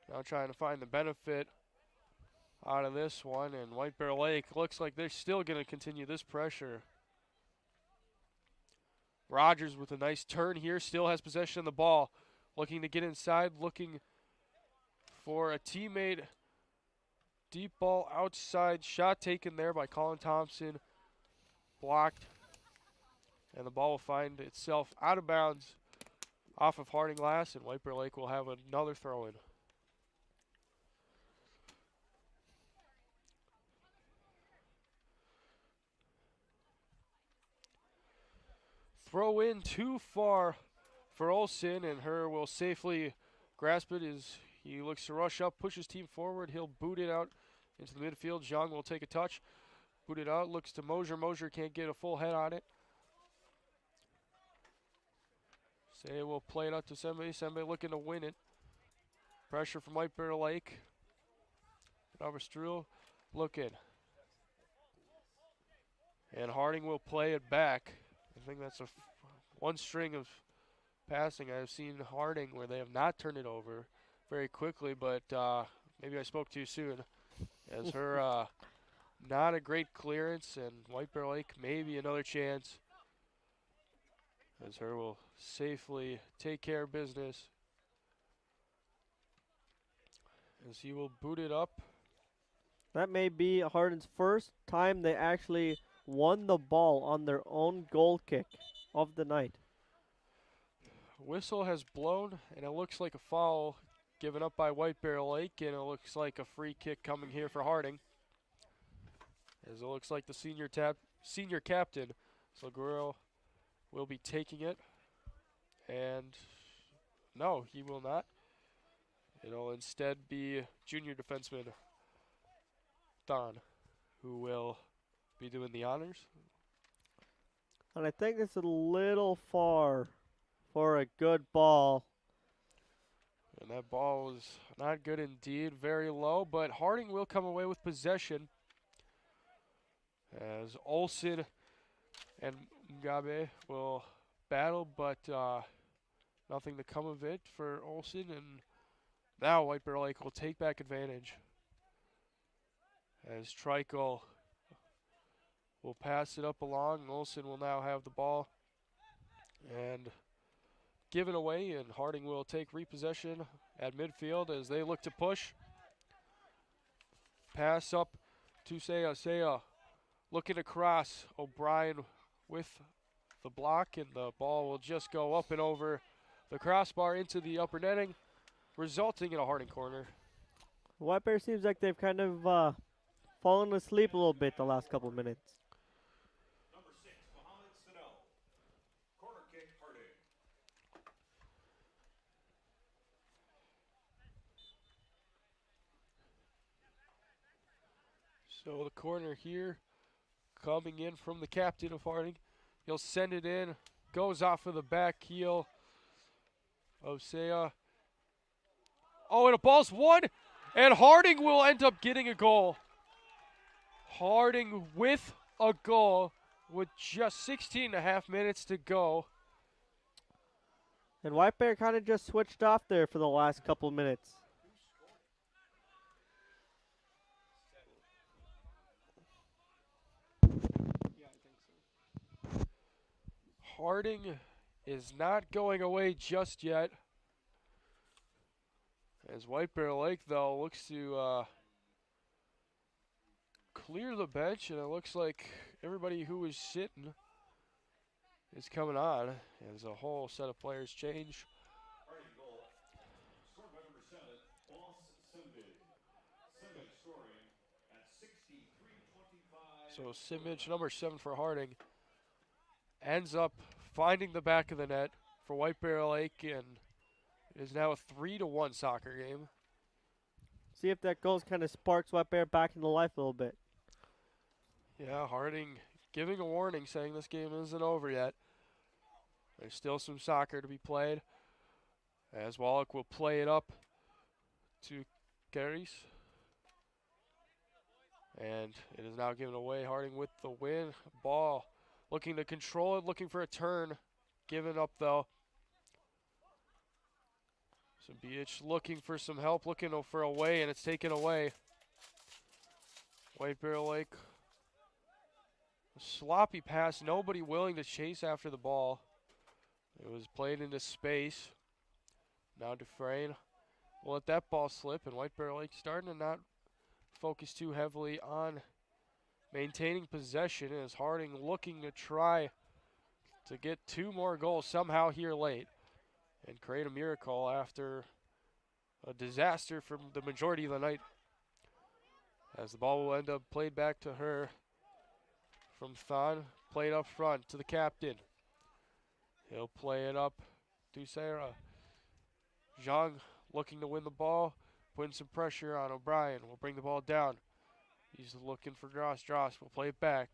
Now trying to find the benefit out of this one, and White Bear Lake looks like they're still going to continue this pressure. Rogers with a nice turn here, still has possession of the ball. Looking to get inside, looking for a teammate. Deep ball outside, shot taken there by Colin Thompson. Blocked. And the ball will find itself out of bounds off of Harding glass, and White Bear Lake will have another throw in. Throw in too far for Olsen, and Herr will safely grasp it as he looks to rush up, pushes team forward. He'll boot it out into the midfield. Zhang will take a touch. Boot it out, looks to Mosier. Mosier can't get a full head on it. Say will play it out to Sembe. Sembe looking to win it. Pressure from White Bear Lake. Strul looking. And Harding will play it back. I think that's one string of passing I've seen Harding where they have not turned it over very quickly, but maybe I spoke too soon. As her not a great clearance, and White Bear Lake maybe another chance. As her will safely take care of business. As he will boot it up. That may be Hardin's first time they actually won the ball on their own goal kick of the night. Whistle has blown, and it looks like a foul given up by White Bear Lake, and it looks like a free kick coming here for Harding. As it looks like the senior captain, Guerrero, will be taking it. And no, he will not. It'll instead be junior defenseman Don, who will be doing the honors. And I think it's a little far for a good ball. And that ball was not good indeed, very low, but Harding will come away with possession. As Olsen and Mugabe will battle, but nothing to come of it for Olsen. And now White Bear Lake will take back advantage. As Trikel will pass it up along. Olsen will now have the ball and give it away, and Harding will take repossession at midfield as they look to push. Pass up to Saya. Saya looking to cross. O'Brien with the block, and the ball will just go up and over the crossbar into the upper netting, resulting in a Harding corner. White Bear seems like they've kind of fallen asleep a little bit the last couple of minutes. Number 6, Mohamed Sadel. Corner kick, Harding. So the corner here coming in from the captain of Harding. He'll send it in. Goes off of the back heel of Saya. Oh, and a ball's won. And Harding will end up getting a goal. Harding with a goal with just 16 and a half minutes to go. And White Bear kind of just switched off there for the last couple of minutes. Harding is not going away just yet. As White Bear Lake, though, looks to clear the bench, and it looks like everybody who was sitting is coming on as a whole set of players change. Harding goal. Scored by number 7, Boss Simbe. Simbe scoring at 63-25. So Simic, number 7 for Harding, ends up finding the back of the net for White Bear Lake, and it is now a 3-1 soccer game. See if that goal kind of sparks White Bear back into life a little bit. Yeah, Harding giving a warning saying this game isn't over yet. There's still some soccer to be played. As Wallach will play it up to Garis. And it is now given away. Harding with the win. Ball looking to control it, looking for a turn. Given up though. Sabic looking for some help, looking for a way, and it's taken away. White Bear Lake. A sloppy pass, nobody willing to chase after the ball. It was played into space. Now Dufresne will let that ball slip, and White Bear Lake starting to not focus too heavily on maintaining possession, as Harding looking to try to get 2 more goals somehow here late and create a miracle after a disaster from the majority of the night. As the ball will end up played back to her from Thon, played up front to the captain. He'll play it up to Sarah. Zhang looking to win the ball, putting some pressure on O'Brien. Will bring the ball down. He's looking for Dross. Dross will play it back.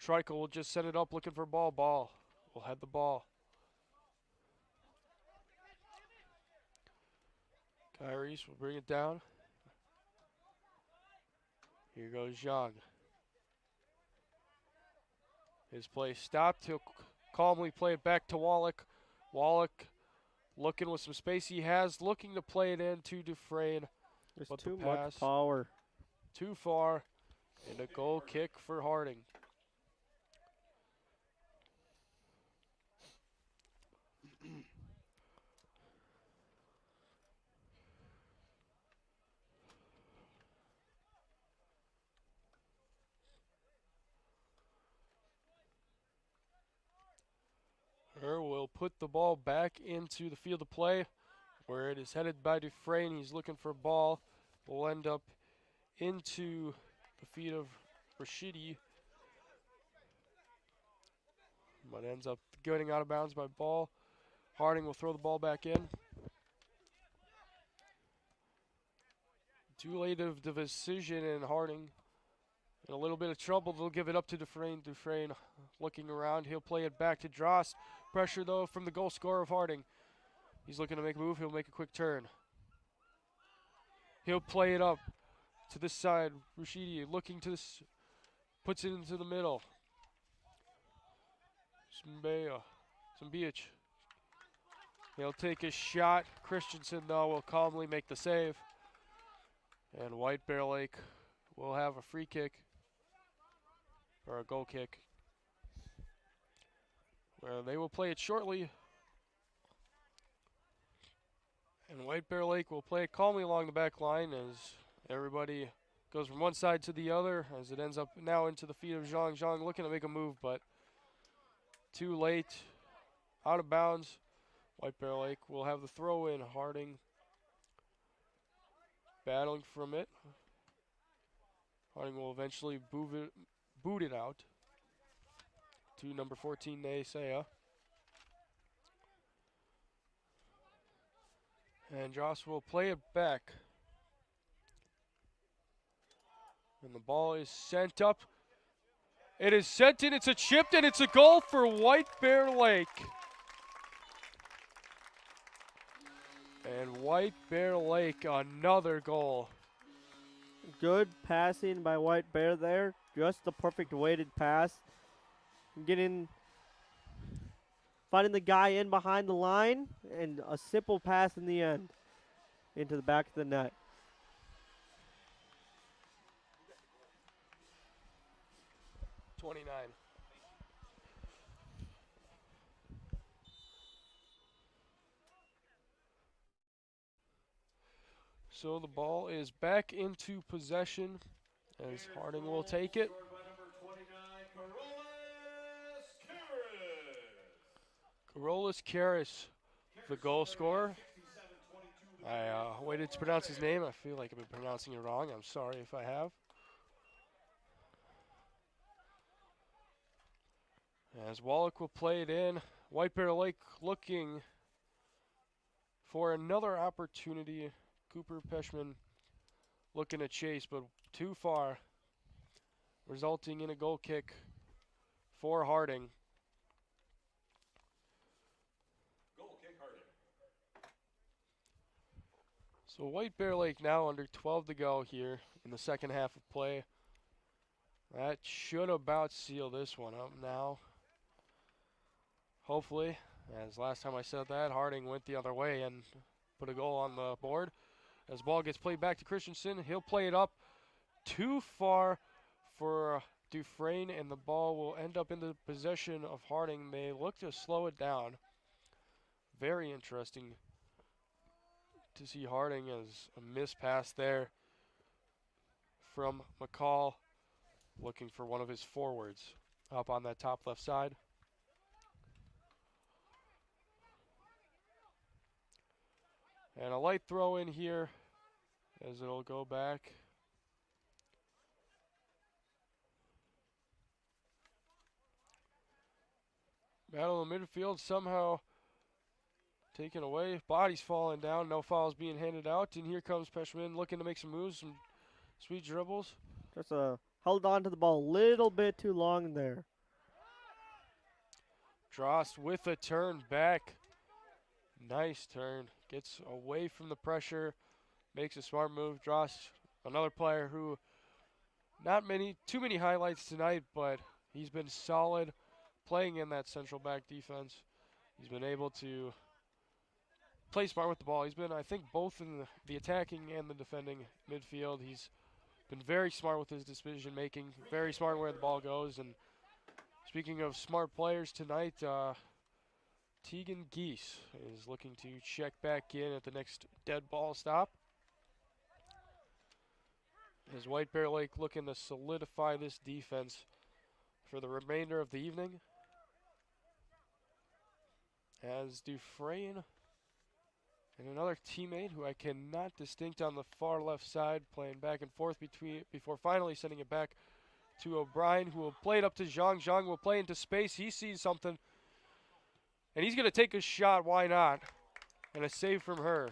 Trikel will just send it up looking for ball. Ball will head the ball. Kyrie's will bring it down. Here goes Zhang. His play stopped. He'll calmly play it back to Wallach. Wallach looking with some space he has, looking to play it in to Dufresne. There's But the too much pass power. too far, and a goal kick for Harding. Will put the ball back into the field of play where it is headed by Dufresne. He's looking for a ball. Will end up into the feet of Rashidi, but ends up getting out of bounds by ball. Harding will throw the ball back in. Too late of the decision, and Harding in a little bit of trouble. They'll give it up to Dufresne. Dufresne looking around. He'll play it back to Drost. Pressure, though, from the goal scorer of Harding. He's looking to make a move. He'll make a quick turn. He'll play it up to this side. Rashidi looking to this, puts it into the middle. Zimbic. He'll take a shot. Christensen, though, will calmly make the save. And White Bear Lake will have a free kick, or a goal kick, where they will play it shortly. And White Bear Lake will play it calmly along the back line as everybody goes from one side to the other, as it ends up now into the feet of Zhang. Zhang looking to make a move, but too late. Out of bounds. White Bear Lake will have the throw in. Harding battling from it. Harding will eventually boot it out to number 14, Naisea. And Joss will play it back. And the ball is sent up. It is sent in, it's a chipped, and it's a goal for White Bear Lake. And White Bear Lake, another goal. Good passing by White Bear there. Just the perfect weighted pass. Finding the guy in behind the line, and a simple pass in the end into the back of the net. So the ball is back into possession as Harding will take it. Carolus Karras, the goal scorer. I waited to pronounce his name. I feel like I've been pronouncing it wrong. I'm sorry if I have. As Wallach will play it in. White Bear Lake looking for another opportunity. Cooper Peshman looking to chase, but too far, resulting in a goal kick for Harding. Goal kick, Harding. So White Bear Lake now under 12 to go here in the second half of play. That should about seal this one up now. Hopefully, as last time I said that, Harding went the other way and put a goal on the board. As ball gets played back to Christensen, he'll play it up too far for Dufresne, and the ball will end up in the possession of Harding. They look to slow it down. Very interesting to see Harding as a missed pass there from McCall, looking for one of his forwards up on that top left side. And a light throw in here as it'll go back. Battle in the midfield somehow taken away. Body's falling down. No fouls being handed out. And here comes Peshman looking to make some moves, some sweet dribbles. Just held on to the ball a little bit too long there. Drost with a turn back. Nice turn. Gets away from the pressure makes a smart move, draws another player who not too many highlights tonight, but he's been solid playing in that central back defense. He's been able to play smart with the ball. He's been, I think, both in the attacking and the defending midfield. He's been very smart with his decision making, very smart where the ball goes. And speaking of smart players tonight, Tegan Geese is looking to check back in at the next dead ball stop. As White Bear Lake looking to solidify this defense for the remainder of the evening. As Dufresne and another teammate who I cannot distinct on the far left side, playing back and forth before finally sending it back to O'Brien, who will play it up to Zhang. Zhang will play into space. He sees something, and he's going to take a shot. Why not? And a save from her.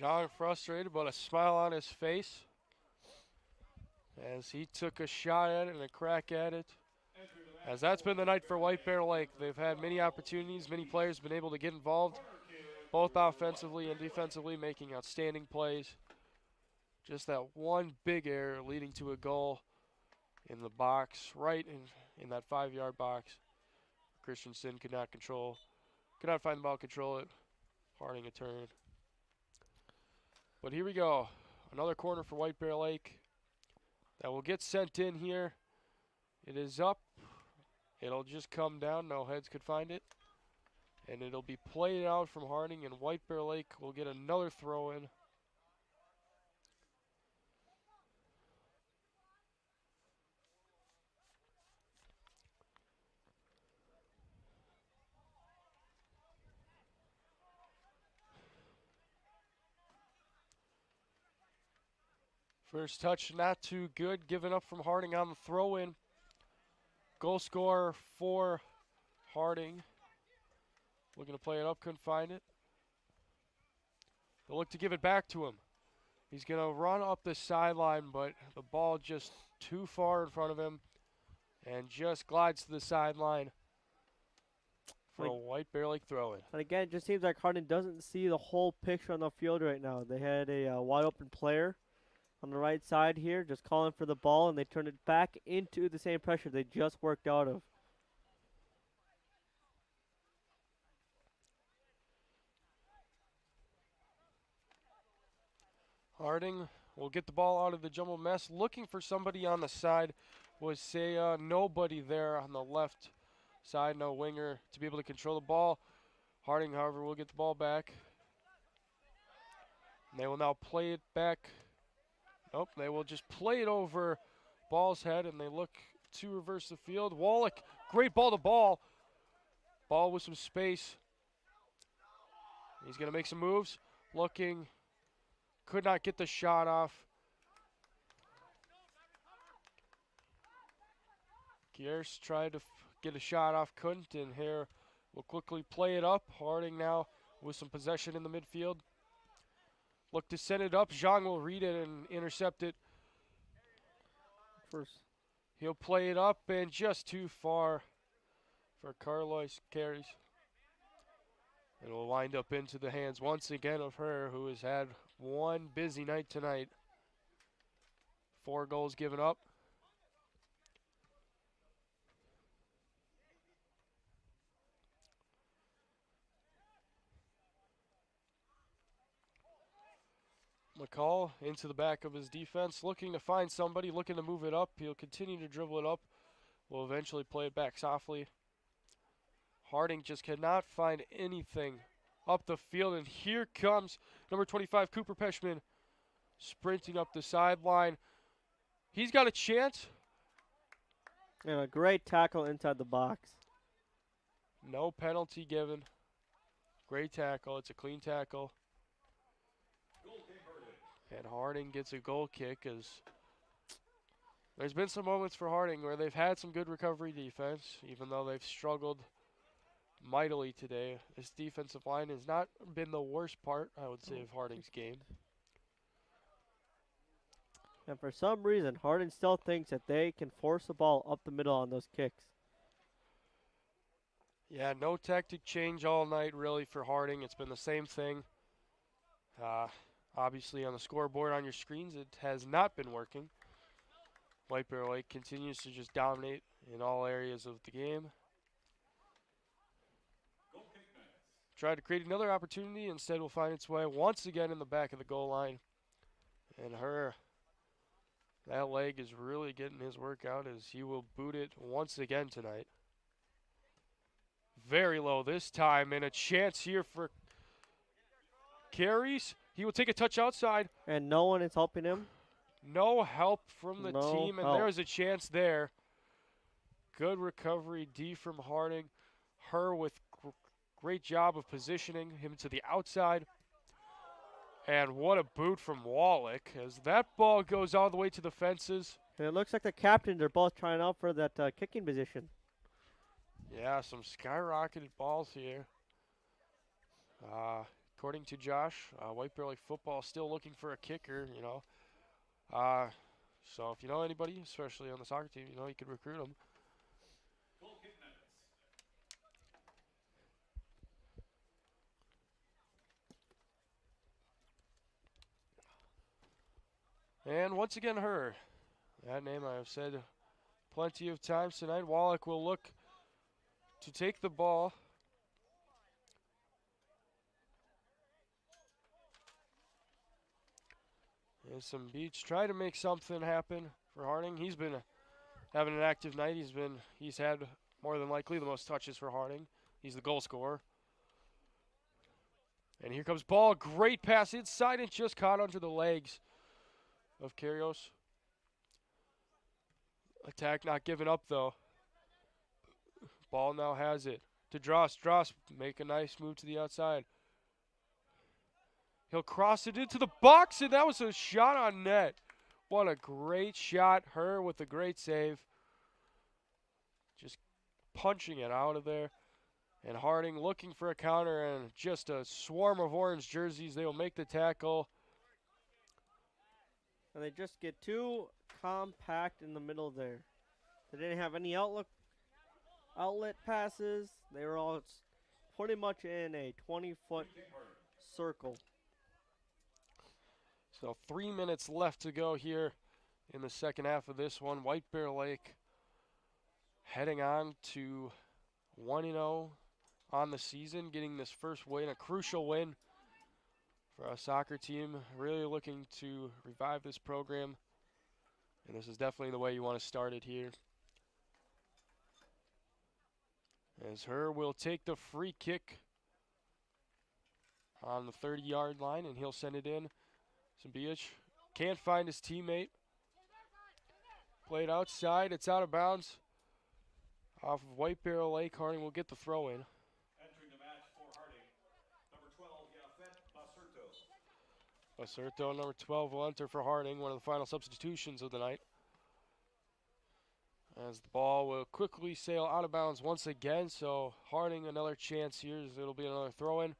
Zhang frustrated, but a smile on his face as he took a shot at it and a crack at it. As that's been the night for White Bear Lake. They've had many opportunities, many players have been able to get involved, both offensively and defensively, making outstanding plays. Just that one big error leading to a goal in the box, right in that 5-yard box. Christensen could not find the ball, control it. Harding a turn. But here we go. Another corner for White Bear Lake that will get sent in here. It is up. It'll just come down. No heads could find it. And it'll be played out from Harding, and White Bear Lake will get another throw in. First touch not too good, given up from Harding on the throw in. Goal scorer for Harding. Looking to play it up, couldn't find it. They'll look to give it back to him. He's going to run up the sideline, but the ball just too far in front of him and just glides to the sideline for a White Bear Lake throw in. And again, it just seems like Harding doesn't see the whole picture on the field right now. They had a wide open player on the right side here, just calling for the ball, and they turned it back into the same pressure they just worked out of. Harding will get the ball out of the jumble mess, looking for somebody on the side. Was nobody there on the left side, no winger to be able to control the ball. Harding, however, will get the ball back. And they will now play it back. Nope, they will just play it over Ball's head, and they look to reverse the field. Wallach, great ball to ball. Ball with some space. He's going to make some moves. Looking, could not get the shot off. Gears tried to get a shot off, couldn't, and here will quickly play it up. Harding now with some possession in the midfield. Look to send it up. Zhang will read it and intercept it. First. He'll play it up and just too far for Carlos carries. And will wind up into the hands once again of her, who has had one busy night tonight. 4 goals given up. McCall into the back of his defense, looking to find somebody, looking to move it up. He'll continue to dribble it up. Will eventually play it back softly. Harding just cannot find anything up the field, and here comes number 25, Cooper Peshman, sprinting up the sideline. He's got a chance. And a great tackle inside the box. No penalty given. Great tackle. It's a clean tackle. And Harding gets a goal kick, as there's been some moments for Harding where they've had some good recovery defense, even though they've struggled mightily today. This defensive line has not been the worst part, I would say, of Harding's game. And for some reason, Harding still thinks that they can force the ball up the middle on those kicks. Yeah, no tactic change all night really for Harding. It's been the same thing. Uh, Obviously on the scoreboard on your screens it has not been working. White Bear Lake continues to just dominate in all areas of the game. Goal kick minutes. Tried to create another opportunity, instead will find its way once again in the back of the goal line. And that leg is really getting his work out as he will boot it once again tonight. Very low this time, and a chance here for carries. He will take a touch outside. And no one is helping him. No help from the No team, and help. there's a chance there. Good recovery D from Harding. Her with great job of positioning him to the outside. And what a boot from Wallach as that ball goes all the way to the fences. And it looks like the captains are both trying out for that kicking position. Yeah, some skyrocketed balls here. According to Josh, White Bear Lake football still looking for a kicker, you know. So if you know anybody, especially on the soccer team, you know, you could recruit them. Goal kick minutes. And once again, her. That name I have said plenty of times tonight. Wallach will look to take the ball. There's some beach. Try to make something happen for Harding. He's been having an active night. He's had more than likely the most touches for Harding. He's the goal scorer. And here comes ball. Great pass inside and just caught under the legs of Karios. Attack not giving up though. Ball now has it to Dross. Dross make a nice move to the outside. He'll cross it into the box, and that was a shot on net. What a great shot. Her with a great save. Just punching it out of there. And Harding looking for a counter, and just a swarm of orange jerseys. They will make the tackle. And they just get too compact in the middle there. They didn't have any outlet passes. They were all pretty much in a 20-foot circle. So 3 minutes left to go here in the second half of this one. White Bear Lake heading on to 1-0 on the season, getting this first win, a crucial win for our soccer team. Really looking to revive this program, and this is definitely the way you want to start it here. As Her will take the free kick on the 30-yard line, and he'll send it in. Zimbiach can't find his teammate. Played outside. It's out of bounds. Off of White Bear Lake. Harding will get the throw in. Entering the match for Harding, number 12, Yafet Basurto. Basurto, number 12, will enter for Harding, one of the final substitutions of the night. As the ball will quickly sail out of bounds once again, so Harding another chance here. It'll be another throw in.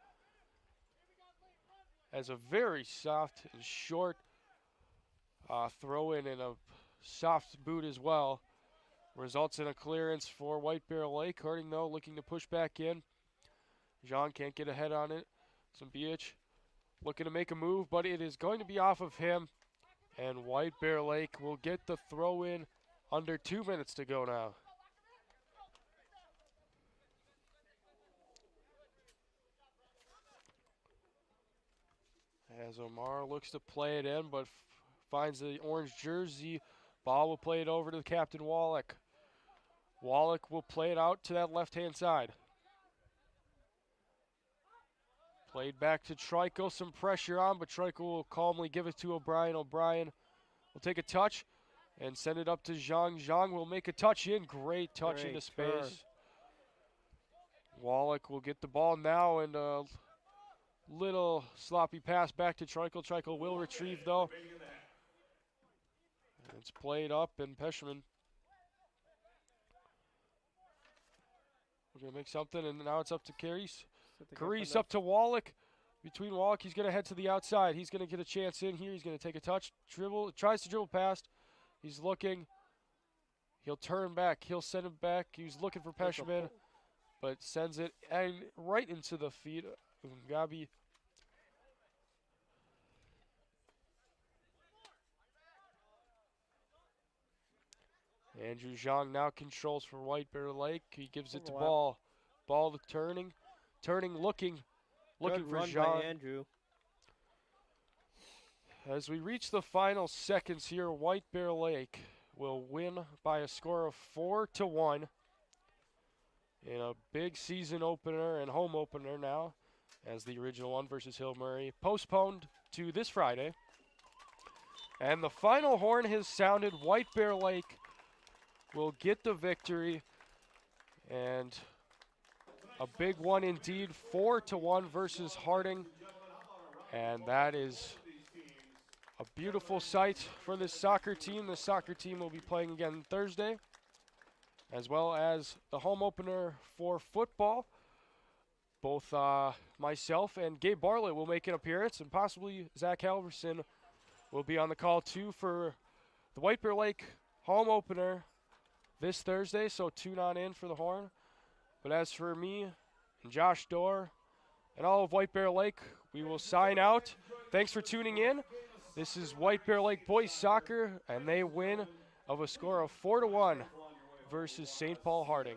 As a very soft and short throw in and a soft boot as well. Results in a clearance for White Bear Lake. Harding, though, looking to push back in. Jean can't get ahead on it. Zimbiach looking to make a move, but it is going to be off of him. And White Bear Lake will get the throw in under 2 minutes to go now. As Omar looks to play it in, but finds the orange jersey. Ball will play it over to the captain, Wallach. Wallach will play it out to that left-hand side. Played back to Trico, some pressure on, but Trico will calmly give it to O'Brien. O'Brien will take a touch and send it up to Zhang. Zhang will make a touch in. Great touch into space. Turn. Wallach will get the ball now, and a little sloppy pass back to Trico. Trico will retrieve, though. It's played up, and Peshman. We're going to make something, and now it's up to Carice. Carice up to Wallach. Between Wallach, he's going to head to the outside. He's going to get a chance in here. He's going to take a touch, dribble, tries to dribble past. He's looking. He'll turn back. He'll send him back. He's looking for Peshman. but sends it right into the feet of Gabi. Andrew Zhang now controls for White Bear Lake. He gives it to Overlap. Ball. Ball to turning, looking Good for run by Zhang. Andrew. As we reach the final seconds here, White Bear Lake will win by a score of 4-1 in a big season opener and home opener now, as the original one versus Hill Murray postponed to this Friday. And the final horn has sounded. White Bear Lake will get the victory, and a big one indeed, 4-1 versus Harding, and that is a beautiful sight for this soccer team. The soccer team will be playing again Thursday, as well as the home opener for football. Both myself and Gabe Bartlett will make an appearance, and possibly Zach Halverson will be on the call too for the White Bear Lake home opener this Thursday, so tune on in for the horn. But as for me and Josh Dorr and all of White Bear Lake, we will sign out. Thanks for tuning in. This is White Bear Lake boys soccer, and they win of a score of 4-1 versus St. Paul Harding.